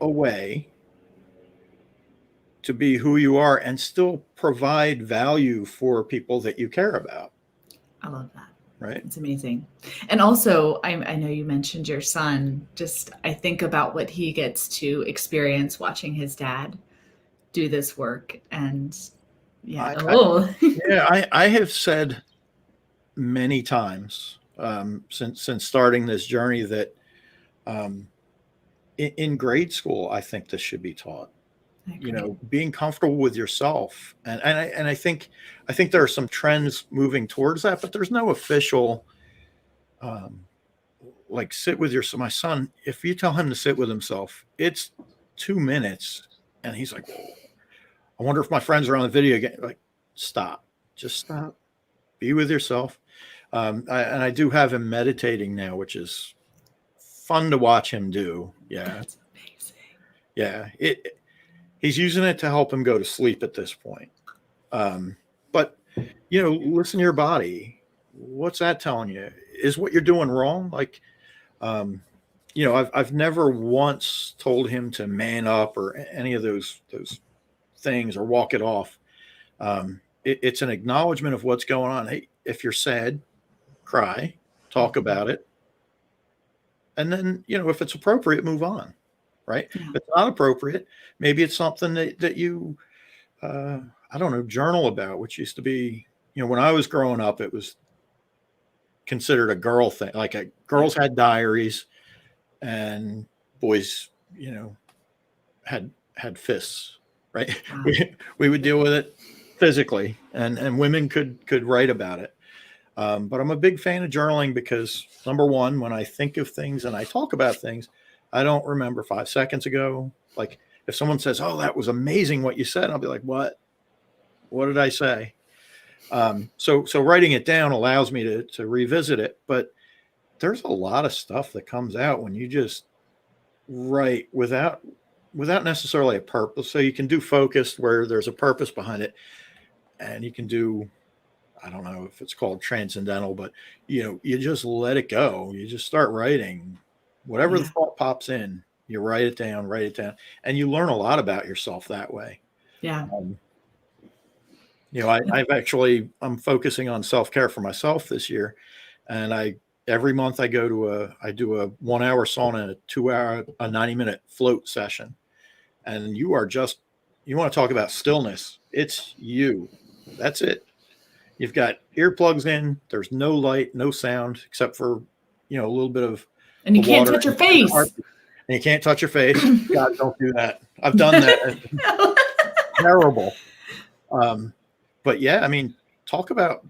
a way to be who you are and still provide value for people that you care about, I love that. right? It's amazing. And also, I know you mentioned your son. Just, I think about what he gets to experience watching his dad do this work. And yeah, I oh, Yeah, I have said many times, since starting this journey, that um, in grade school, I think this should be taught. I agree. Being comfortable with yourself, and I think there are some trends moving towards that, but there's no official, um, like, sit with your. So my son, if you tell him to sit with himself, it's 2 minutes, and he's like, I wonder if my friends are on the video game. Like, stop, just stop, be with yourself. And I do have him meditating now, which is fun to watch him do. Yeah, That's amazing. yeah. He's using it to help him go to sleep at this point. But listen to your body. What's that telling you? Is what you're doing wrong? Like, I've never once told him to man up or any of those things or walk it off. It's an acknowledgement of what's going on. Hey, if you're sad, cry, talk Mhm. about it, and then if it's appropriate, move on. Right? Yeah. If it's not appropriate, maybe it's something that you uh, I don't know, journal about, which used to be, when I was growing up, it was considered a girl thing. Like, Yeah. girls had diaries, and boys, had fists, right? Wow. We would deal with it physically, and women could write about it. But I'm a big fan of journaling because, number one, when I think of things and I talk about things, I don't remember 5 seconds ago. Like, if someone says, "Oh, that was amazing what you said," I'll be like, "What? What did I say?" So writing it down allows me to revisit it. But there's a lot of stuff that comes out when you just write without necessarily a purpose. So you can do focused where there's a purpose behind it, and you can do, I don't know if it's called transcendental, but you just let it go. You just start writing. Whatever the Yeah. thought pops in, you write it down, and you learn a lot about yourself that way. Yeah. Um, I'm focusing on self-care for myself this year, and every month I do a 1 hour sauna, a 2 hour, a 90-minute float session. And you want to talk about stillness. It's you. That's it. You've got earplugs in. There's no light, no sound, except for, a little bit of And the you can't water touch your and the face. carpet. And you can't touch your face. God, don't do that. I've done that. It's terrible. But yeah, I mean, talk about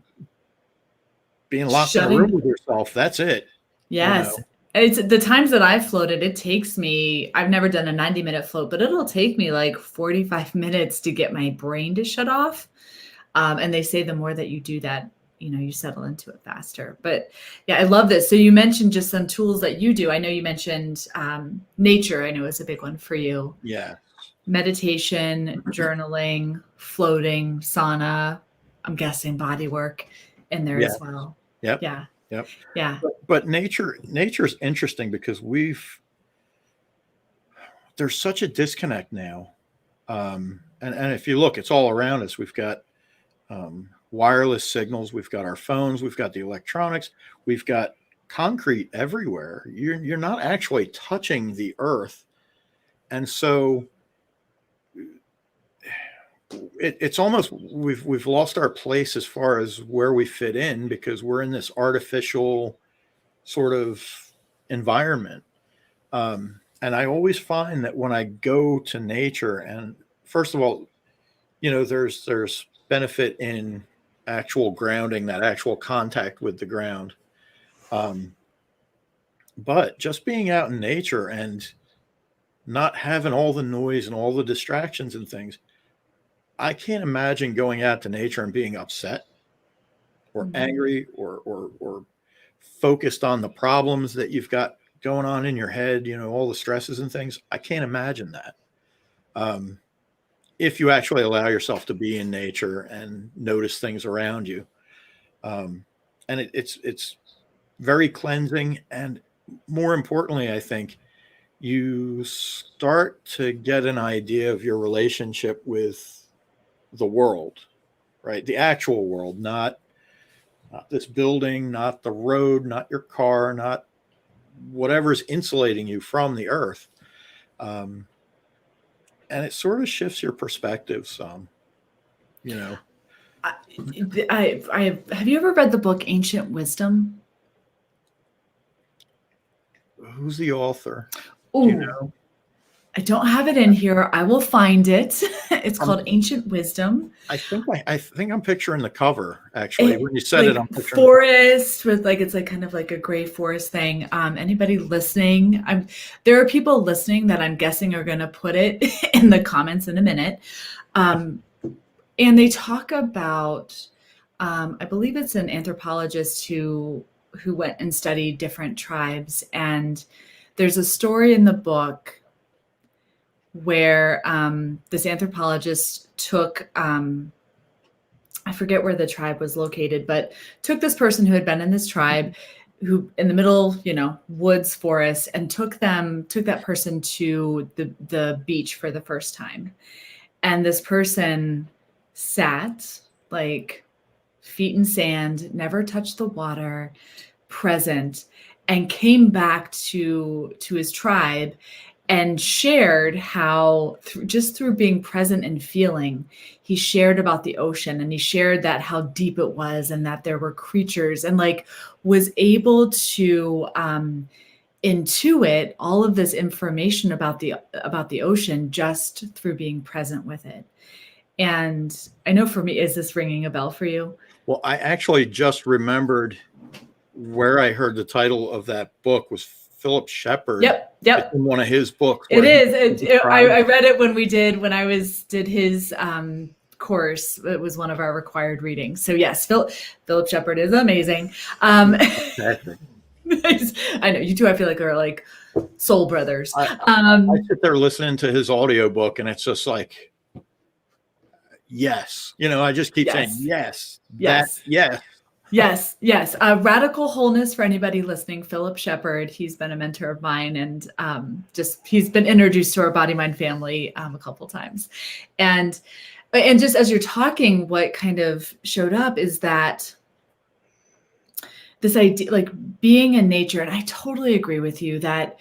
being locked in a room Shutting. with yourself. That's it. You Yes. know, It's the times that I've floated, it takes me, I've never done a 90-minute float, but it'll take me like 45 minutes to get my brain to shut off. And they say the more that you do that, you settle into it faster. But yeah, I love this. So you mentioned just some tools that you do. I know you mentioned nature. I know is a big one for you. yeah. Meditation, journaling, floating, sauna. I'm guessing body work in there Yeah. as well. Yep. Yeah. Yep. Yeah. But nature's interesting because there's such a disconnect now. And if you look, it's all around us. We've got wireless signals, we've got our phones, we've got the electronics, we've got concrete everywhere. You're not actually touching the earth, and so it's almost we've lost our place as far as where we fit in because we're in this artificial sort of environment. And I always find that when I go to nature, and first of all, there's benefit in actual grounding, that actual contact with the ground. Um, but just being out in nature and not having all the noise and all the distractions and things, I can't imagine going out to nature and being upset or angry or focused on the problems that you've got going on in your head, all the stresses and things. I can't imagine that. If you actually allow yourself to be in nature and notice things around you. And it's very cleansing. And more importantly, I think you start to get an idea of your relationship with the world, right? The actual world, not this building, not the road, not your car, not whatever's insulating you from the earth. And it sort of shifts your perspective some, you know. I have you ever read the book Ancient Wisdom? Who's the author? Do you Oh, know? I don't have it in here. I will find it. It's called Ancient Wisdom. I think I'm picturing the cover actually. When you said Like it, I'm picturing forest with it's like kind of like a gray forest thing. Anybody listening? There are people listening that I'm guessing are going to put it in the comments in a minute. And they talk about, I believe it's an anthropologist who went and studied different tribes, and there's a story in the book where this anthropologist took, I forget where the tribe was located, but took this person who had been in this tribe, who in the middle, woods, forest, and took that person to the beach for the first time. And this person sat like feet in sand, never touched the water, present, and came back to his tribe and shared how just through being present and feeling, he shared about the ocean, and he shared that how deep it was and that there were creatures, and was able to intuit all of this information about the ocean just through being present with it. And I know for me, is this ringing a bell for you? Well, I actually just remembered where I heard the title of that book was Philip Shepard. Yep. It's in one of his books. It is. I read it when I did his course. It was one of our required readings. So yes, Philip Shepard is amazing. Fantastic. I know you two. I feel like are like soul brothers. I sit there listening to his audiobook, and it's just like, yes, I just keep saying yes, yes, yes. Yes, yes. Radical Wholeness for anybody listening. Philip Shepard, he's been a mentor of mine, and he's been introduced to our BodyMind family a couple times. And just as you're talking, what kind of showed up is that this idea, like being in nature, and I totally agree with you that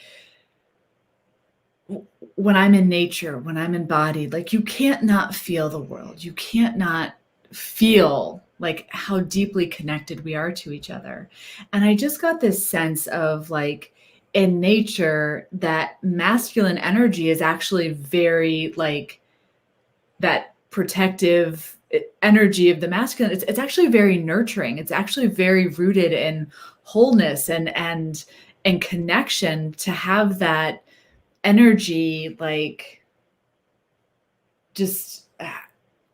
when I'm in nature, when I'm embodied, like you can't not feel the world. You can't not feel like how deeply connected we are to each other. And I just got this sense of like, in nature, that masculine energy is actually very like that protective energy of the masculine. It's actually very nurturing. It's actually very rooted in wholeness and connection, to have that energy, like, just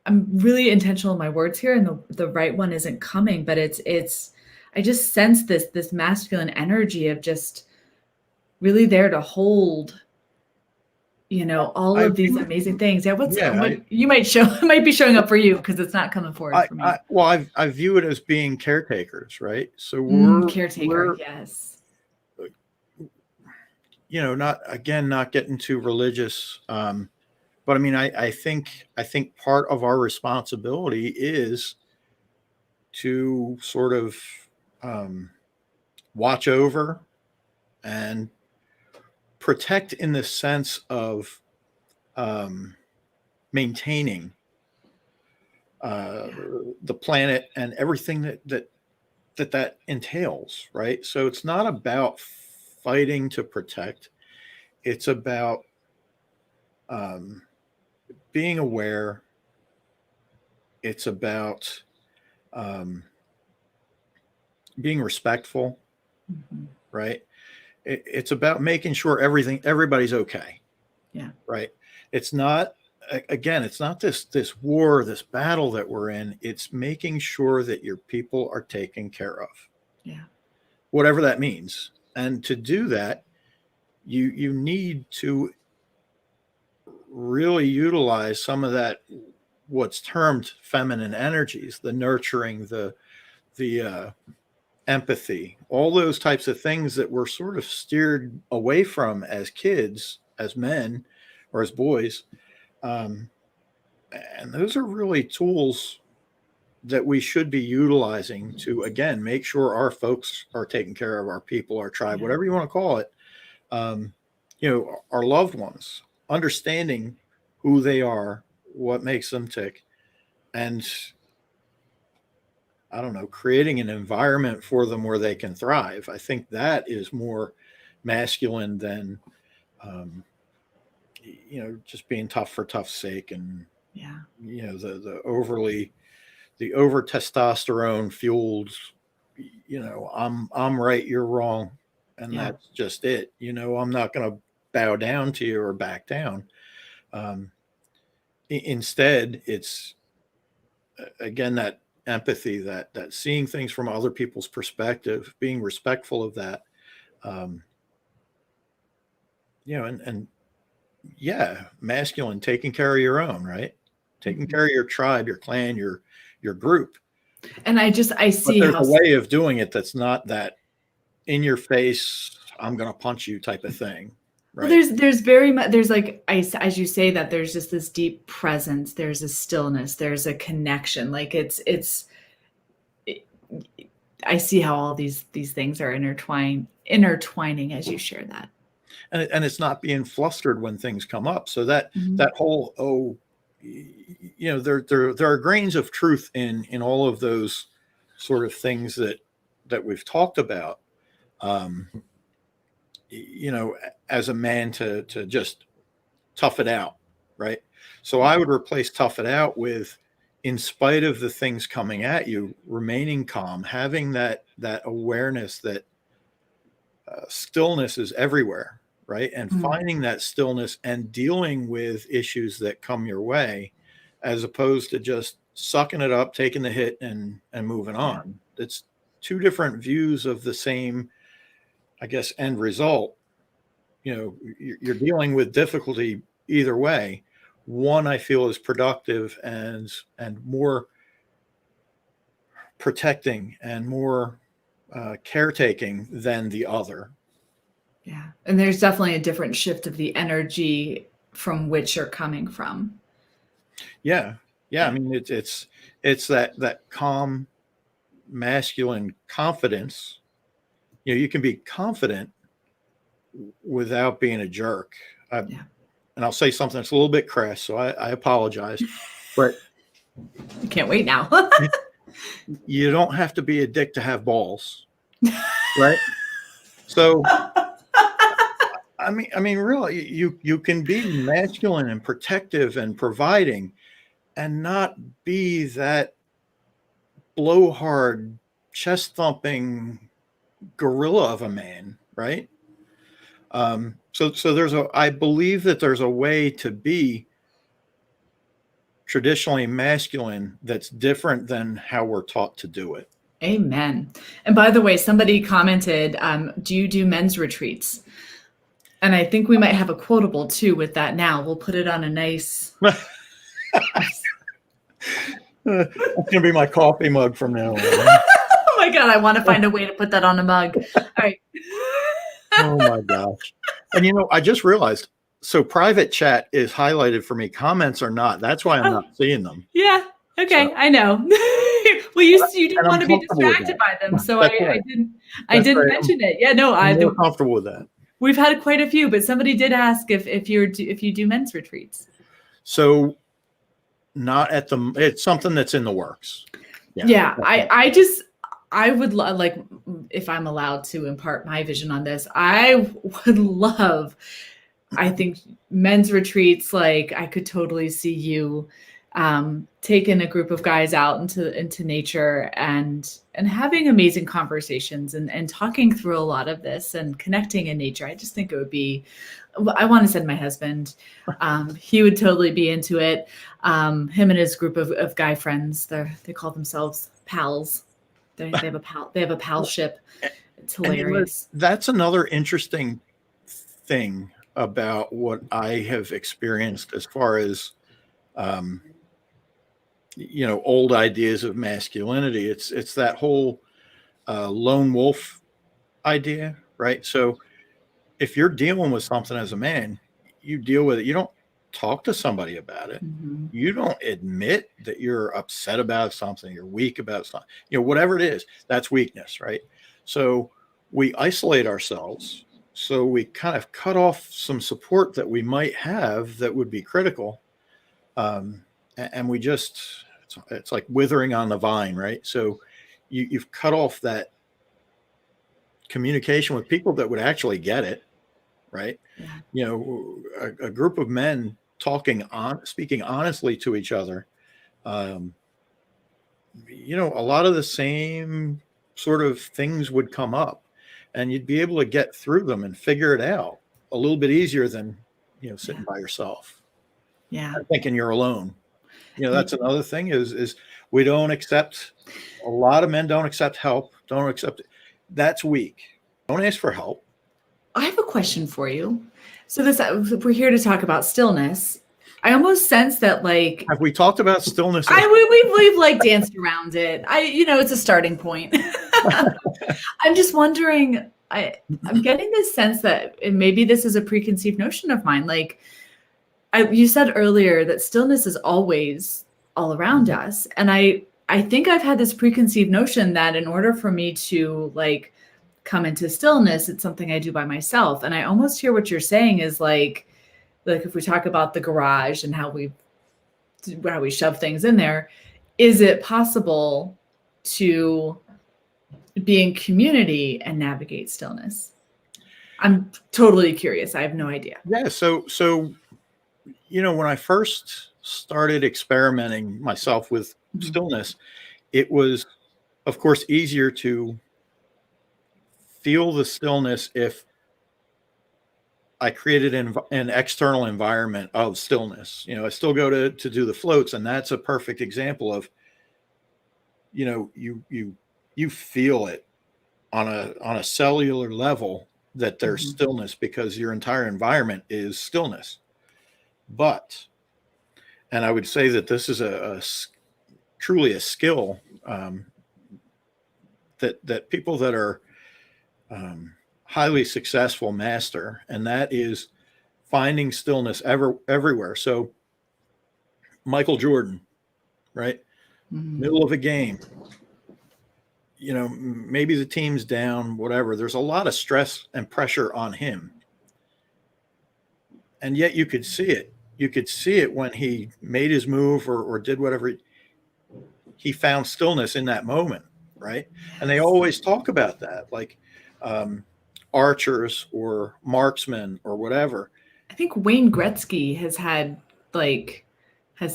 I'm really intentional in my words here, and the right one isn't coming, but it's I just sense this masculine energy of just really there to hold, all I of these view it, amazing things. Yeah, yeah, you might show it might be showing up for you, because it's not coming forward for me. I view it as being caretakers, right? So we're Caretaker, yes. not getting too religious, but I mean, I think part of our responsibility is to sort of um, watch over and protect, in the sense of um, maintaining uh, Yeah, the planet and everything that entails, right? So it's not about fighting to protect. It's about um, being aware. It's about um, being respectful, mhm, right? It's about making sure everybody's okay, yeah, right? It's not, again, it's not this war, this battle that we're in. It's making sure that your people are taken care of, yeah, whatever that means. And to do that, you need to really utilize some of that, what's termed feminine energies, the nurturing, the empathy, all those types of things that we're sort of steered away from as kids, as men, or as boys. Um, and those are really tools that we should be utilizing to, again, make sure our folks are taken care of, our people, our tribe, yeah, whatever you want to call it. Um, our loved ones, understanding who they are, what makes them tick, and I don't know, creating an environment for them where they can thrive. I think that is more masculine than, um, just being tough for tough's sake, and yeah, the over testosterone fueled, I'm right, you're wrong, and yeah, that's just it. I'm not going to bow down to you or back down. Um, Instead, it's, again, that empathy, that seeing things from other people's perspective, being respectful of that. um, and yeah, masculine, taking care of your own, right? Taking mhm. care of your tribe, your clan, your group. And I But see there's how. a way of doing it that's not that in your face, I'm going to punch you type of thing, Well, right? there's very much, there's like, as you say that, there's just this deep presence, there's a stillness, there's a connection. Like it, I see how all these things are intertwining as you share that. And it's not being flustered when things come up. So Mhm. that whole, there are grains of truth in all of those sort of things that we've talked about. Um, you know, as a man, to just tough it out, right? So Yeah. I would replace tough it out with, in spite of the things coming at you, remaining calm, having that awareness that stillness is everywhere, right? And Mm. finding that stillness and dealing with issues that come your way, as opposed to just sucking it up, taking the hit, and moving Yeah. on. It's two different views of the same, I guess, end result. You're dealing with difficulty either way. One, I feel, is productive and more protecting and more caretaking than the other. Yeah. And there's definitely a different shift of the energy from which you're coming from. Yeah, yeah. I Yeah. mean, it's that calm masculine confidence. You can be confident without being a jerk. Yeah. And I'll say something that's a little bit crass, so I apologize. But I can't wait now. you don't have to be a dick to have balls, right? So I mean, really, you can be masculine and protective and providing, and not be that blowhard, chest thumping gorilla of a man, right? So I believe that there's a way to be traditionally masculine that's different than how we're taught to do it. Amen. And by the way, somebody commented, do you do men's retreats? And I think we might have a quotable too with that now. We'll put it on a nice. That's gonna be my coffee mug from now on. Oh my God, I want to find a way to put that on a mug. All right. Oh my gosh. And I just realized, so private chat is highlighted for me. Comments are not. That's why I'm not seeing them. Yeah. Okay. So, I know. Well, you didn't and I'm want to be comfortable with distracted that. by them, so That's I right. didn't That's right. mention it. Yeah. No. I'm more comfortable with that. We've had quite a few, but somebody did ask if you do men's retreats. So not at the. It's something that's in the works. Yeah. I would like, if I'm allowed to impart my vision on this, I would love, I think men's retreats, like I could totally see you taking a group of guys out into nature and having amazing conversations and talking through a lot of this and connecting in nature. I just think it would be, I want to send my husband. He would totally be into it. Him and his group of guy friends, they call themselves pals. They have a pal ship. It's hilarious. That's another interesting thing about what I have experienced as far as old ideas of masculinity. It's that whole lone wolf idea, right? So if you're dealing with something as a man, you deal with it. You don't talk to somebody about it. Mm-hmm. You don't admit that you're upset about something, you're weak about something, whatever it is, that's weakness, right? So we isolate ourselves. So we kind of cut off some support that we might have that would be critical. And we just, it's like withering on the vine, right? So you've cut off that communication with people that would actually get it, right? Yeah. A group of men speaking honestly to each other. A lot of the same sort of things would come up, and you'd be able to get through them and figure it out a little bit easier than sitting by yourself. Yeah. Thinking you're alone. That's another thing is we don't accept, a lot of men don't accept help, don't accept it. That's weak. Don't ask for help. I have a question for you. So we're here to talk about stillness. I almost sense that, like, have we talked about stillness? We've like danced around it. It's a starting point. I'm just wondering, I'm getting this sense that, and maybe this is a preconceived notion of mine. Like you said earlier, that stillness is always all around us. And I think I've had this preconceived notion that in order for me to like come into stillness, it's something I do by myself. And I almost hear what you're saying is like if we talk about the garage and how we shove things in there, is it possible to be in community and navigate stillness? I'm totally curious. I have no idea. Yeah. So when I first started experimenting myself with stillness, it was, of course, easier to feel the stillness if I created an external environment of stillness. I still go to do the floats, and that's a perfect example of, you feel it on a cellular level that there's stillness because your entire environment is stillness. But, and I would say that this is truly a skill that people that are highly successful master, and that is finding stillness everywhere. So Michael Jordan, right? Middle of a game, maybe the team's down, whatever. There's a lot of stress and pressure on him. And yet you could see it. You could see it when he made his move or did whatever. He found stillness in that moment, right? And they always talk about that. Like, archers or marksmen or whatever. I think Wayne Gretzky has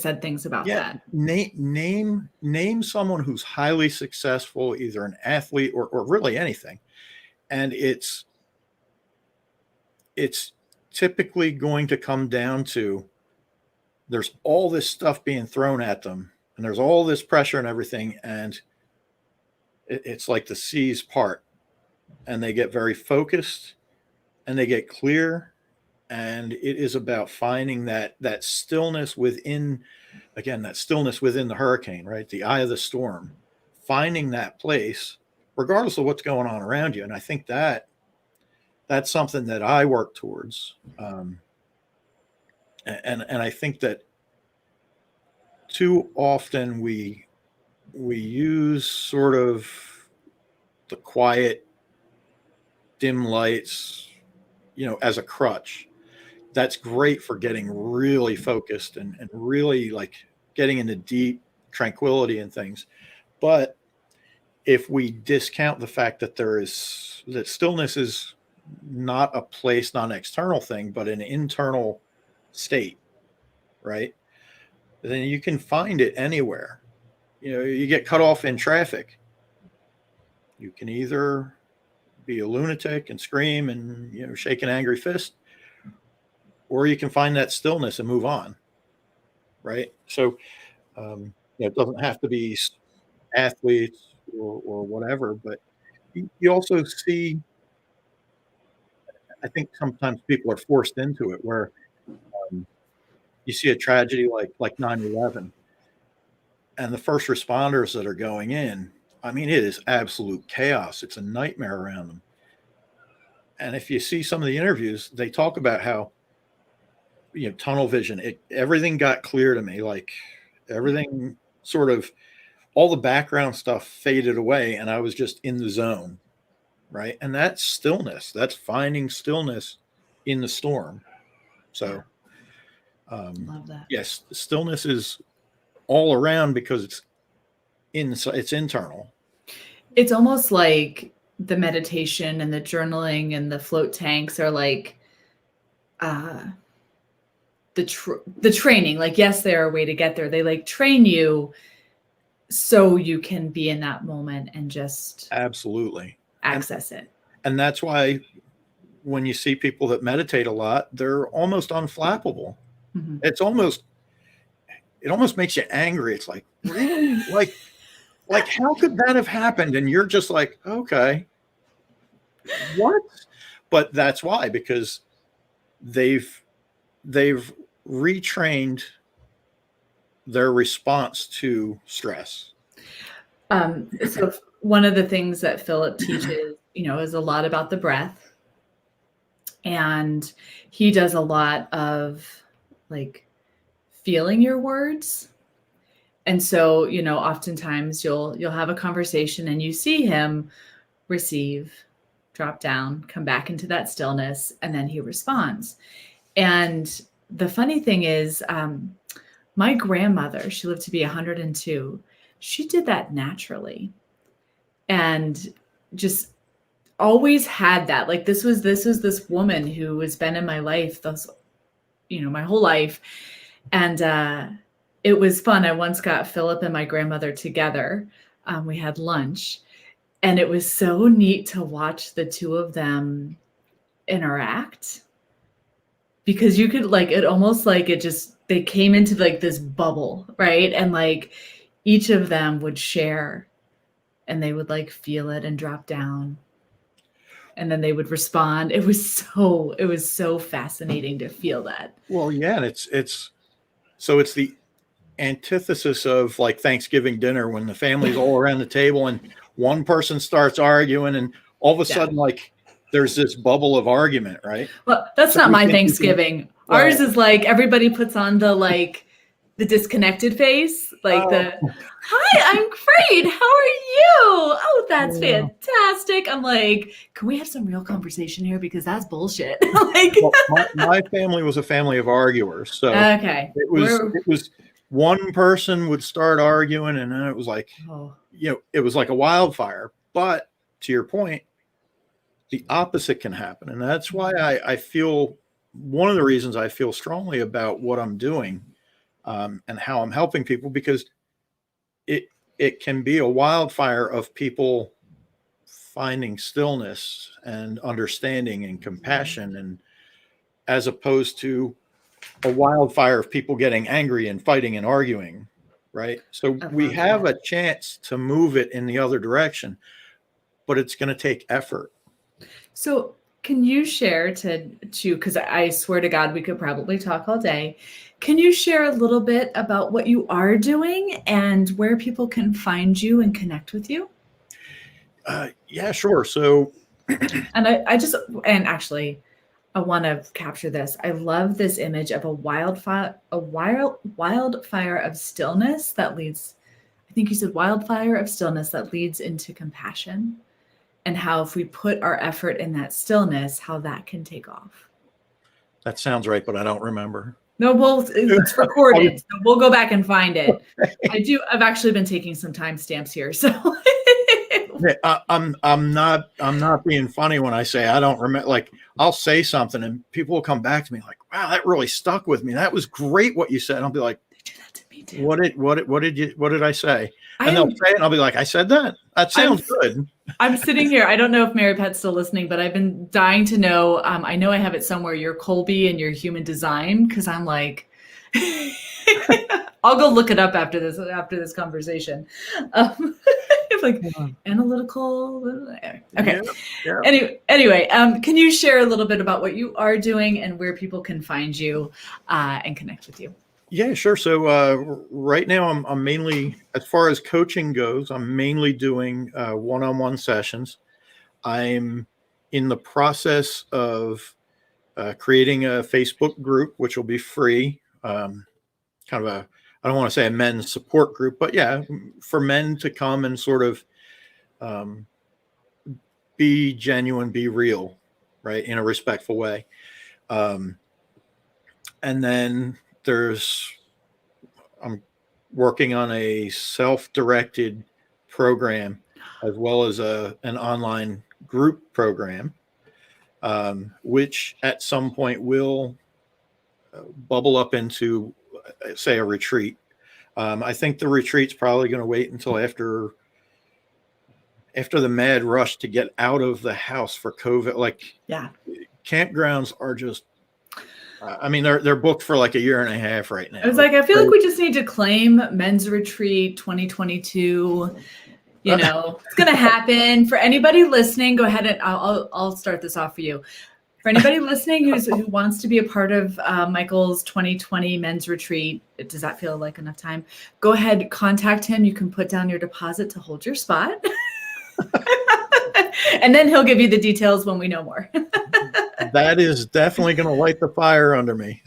said things about Yeah, that. name someone who's highly successful, either an athlete or really anything, and it's typically going to come down to there's all this stuff being thrown at them, and there's all this pressure and everything, and it's like the seas part, and they get very focused, and they get clear, and it is about finding that stillness within, again, that stillness within the hurricane, right? The eye of the storm, finding that place, regardless of what's going on around you. And I think that's something that I work towards. And I think that too often we use sort of the quiet, dim lights, as a crutch. That's great for getting really focused and really like getting into deep tranquility and things. But if we discount the fact that that stillness is not a place, not an external thing, but an internal state, right? Then you can find it anywhere. You get cut off in traffic. You can either be a lunatic and scream and shake an angry fist, or you can find that stillness and move on, right? So it doesn't have to be athletes or whatever, but you also see, I think sometimes people are forced into it, where you see a tragedy like 9/11, and the first responders that are going in, I mean, it is absolute chaos. It's a nightmare around them. And if you see some of the interviews, they talk about how, tunnel vision, everything got clear to me. Like everything sort of, all the background stuff faded away and I was just in the zone. Right. And that's stillness. That's finding stillness in the storm. So, Love that. yes, stillness is all around because it's internal. It's almost like the meditation and the journaling and the float tanks are like, the training. Like, yes, they're a way to get there. They like train you so you can be in that moment and just Absolutely access it. And that's why when you see people that meditate a lot, they're almost unflappable. Mm-hmm. It almost makes you angry. It's like, really? like how could that have happened? And you're just like, okay, what? But that's why, because they've retrained their response to stress. So one of the things that Philip teaches, is a lot about the breath. And he does a lot of like feeling your words. And so, oftentimes you'll have a conversation and you see him receive, drop down, come back into that stillness, and then he responds. And the funny thing is, my grandmother, she lived to be 102. She did that naturally and just always had that. Like this was this woman who has been in my life, my whole life. And it was fun. I once got Philip and my grandmother together. We had lunch, and it was so neat to watch the two of them interact, because you could it almost like they came into like this bubble, right? And like each of them would share and they would like feel it and drop down. And then they would respond. It was so fascinating to feel that. Well, yeah, and it's the antithesis of like Thanksgiving dinner, when the family's all around the table and one person starts arguing and all of a sudden like there's this bubble of argument, right? Well, that's not my Thanksgiving. Ours is like everybody puts on the disconnected face, hi, I'm great. How are you? Oh, that's fantastic. I'm like, can we have some real conversation here? Because that's bullshit. Well, my family was a family of arguers. So okay. It was one person would start arguing and then it was like, it was like a wildfire. But to your point, the opposite can happen. And that's why I feel, one of the reasons I feel strongly about what I'm doing, and how I'm helping people, because it can be a wildfire of people finding stillness and understanding and compassion, and as opposed to a wildfire of people getting angry and fighting and arguing, right? So we have a chance to move it in the other direction, but it's going to take effort. So can you share because I swear to God, we could probably talk all day. Can you share a little bit about what you are doing and where people can find you and connect with you? Yeah, sure. So, and actually, I want to capture this. I love this image of a wildfire of stillness that leads, I think you said wildfire of stillness that leads into compassion, and how if we put our effort in that stillness, how that can take off. That sounds right, but I don't remember. No, well, it's recorded, so we'll go back and find it. I've actually been taking some timestamps here, so. I'm not being funny when I say I don't remember. Like, I'll say something and people will come back to me like, "Wow, that really stuck with me. That was great what you said." And I'll be like, "They do that to me too." What did I say? And they'll say it, and I'll be like, "I said that. That sounds good." I'm sitting here. I don't know if Mary Pat's still listening, but I've been dying to know. I know I have it somewhere. Your Colby and your human design, because I'm like, I'll go look it up after this conversation. Like analytical. Okay. Yeah. Anyway, can you share a little bit about what you are doing and where people can find you and connect with you? Yeah, sure. So right now I'm mainly, as far as coaching goes, I'm mainly doing one-on-one sessions. I'm in the process of creating a Facebook group, which will be free. Kind of I don't want to say a men's support group, but yeah, for men to come and sort of be genuine, be real, right, in a respectful way. And then I'm working on a self-directed program, as well as an online group program, which at some point will bubble up into, say, a retreat. I think the retreat's probably going to wait until after the mad rush to get out of the house for COVID. Like, yeah, campgrounds are just, I mean, they're booked for like a year and a half right now. I was like, I feel like we just need to claim men's retreat 2022. You know, it's going to happen. For anybody listening, go ahead and I'll start this off for you. For anybody listening who wants to be a part of Michael's 2020 men's retreat, does that feel like enough time? Go ahead, contact him. You can put down your deposit to hold your spot. And then he'll give you the details when we know more. That is definitely going to light the fire under me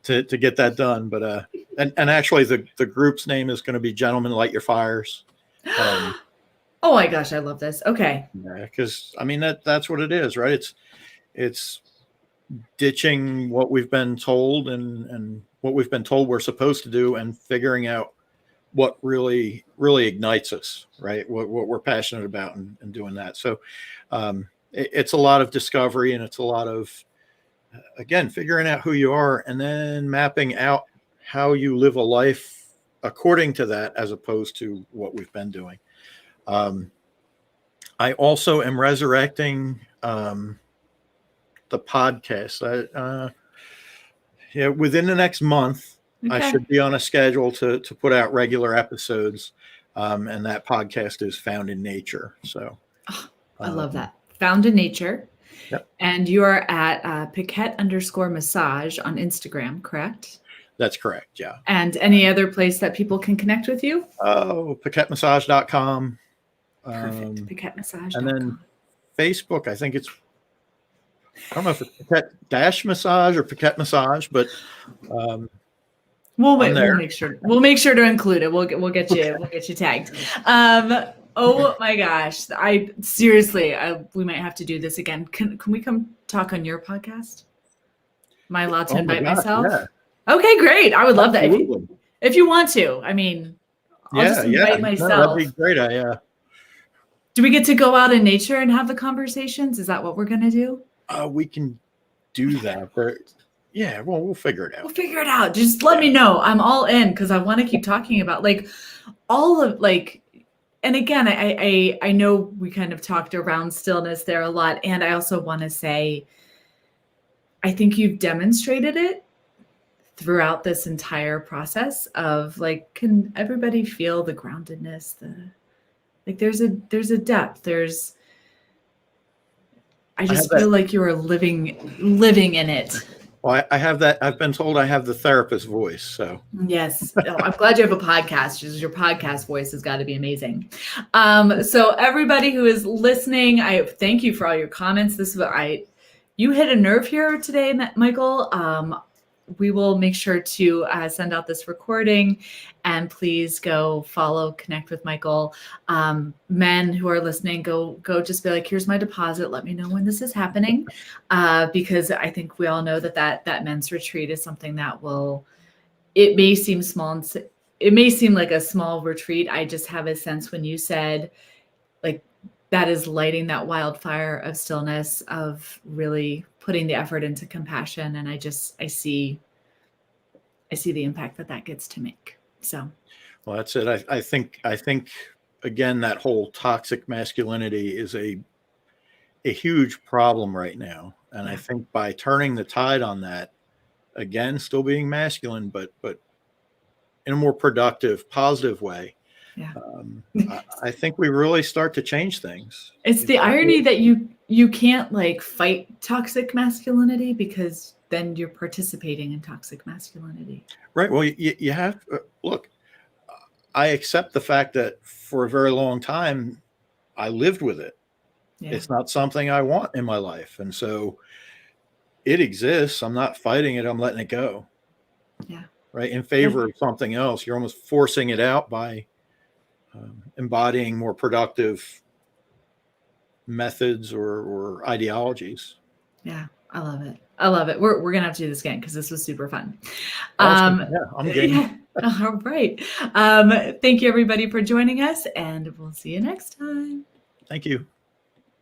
to get that done. But and actually the group's name is going to be Gentlemen Light Your Fires. Oh my gosh, I love this. Okay. Yeah, because I mean that's what it is, right? It's ditching what we've been told and what we've been told we're supposed to do, and figuring out what really ignites us, right? What we're passionate about, and doing that. So it's a lot of discovery, and it's a lot of, again, figuring out who you are and then mapping out how you live a life according to that, as opposed to what we've been doing. I also am resurrecting the podcast. Yeah, within the next month, okay, I should be on a schedule to put out regular episodes, and that podcast is Found in Nature. So, I love that. Found in Nature. Yep. And you are at Paquette_massage on Instagram, correct? That's correct. Yeah. And any other place that people can connect with you? Oh, PaquetteMassage.com. Perfect. PaquetteMassage.com. And then Facebook, I think it's, I don't know if it's Paquette-Massage or Paquette Massage, but we'll make sure to include it. We'll get you tagged. Oh my gosh. We might have to do this again. Can we come talk on your podcast? Am I allowed to invite myself? Yeah. Okay, great. I would love that. If you want to. I mean, I'll just invite myself. No, that'd be great. Do we get to go out in nature and have the conversations? Is that what we're going to do? We can do that, but yeah, well, we'll figure it out. We'll figure it out. Just let me know. I'm all in because I want to keep talking about like all of like, and again, I know we kind of talked around stillness there a lot. And I also want to say, I think you've demonstrated it throughout this entire process of like, can everybody feel the groundedness, like there's a depth, I just feel like you are living in it. Well, I have that. I've been told I have the therapist voice. So yes, I'm glad you have a podcast. Because your podcast voice has got to be amazing. So everybody who is listening, I thank you for all your comments. You hit a nerve here today, Michael. We will make sure to send out this recording, and please go follow, connect with Michael. Men who are listening, go just be like, here's my deposit. Let me know when this is happening. Because I think we all know that men's retreat is something that it may seem small and it may seem like a small retreat. I just have a sense when you said like, that is lighting that wildfire of stillness, of really putting the effort into compassion. And I see the impact that gets to make. So, well, that's it. I think again, that whole toxic masculinity is a huge problem right now. And yeah. I think by turning the tide on that, again, still being masculine, but in a more productive, positive way, yeah. I think we really start to change things. It's the irony that you can't like fight toxic masculinity, because then you're participating in toxic masculinity. Right. Well, you have look, I accept the fact that for a very long time I lived with it. Yeah. It's not something I want in my life. And so it exists. I'm not fighting it. I'm letting it go. Yeah. Right. In favor of something else. You're almost forcing it out by embodying more productive methods or ideologies. Yeah, I love it. We're gonna have to do this again because this was super fun. Awesome. Yeah, I'm game. Yeah. All right. Thank you everybody for joining us, and we'll see you next time. Thank you.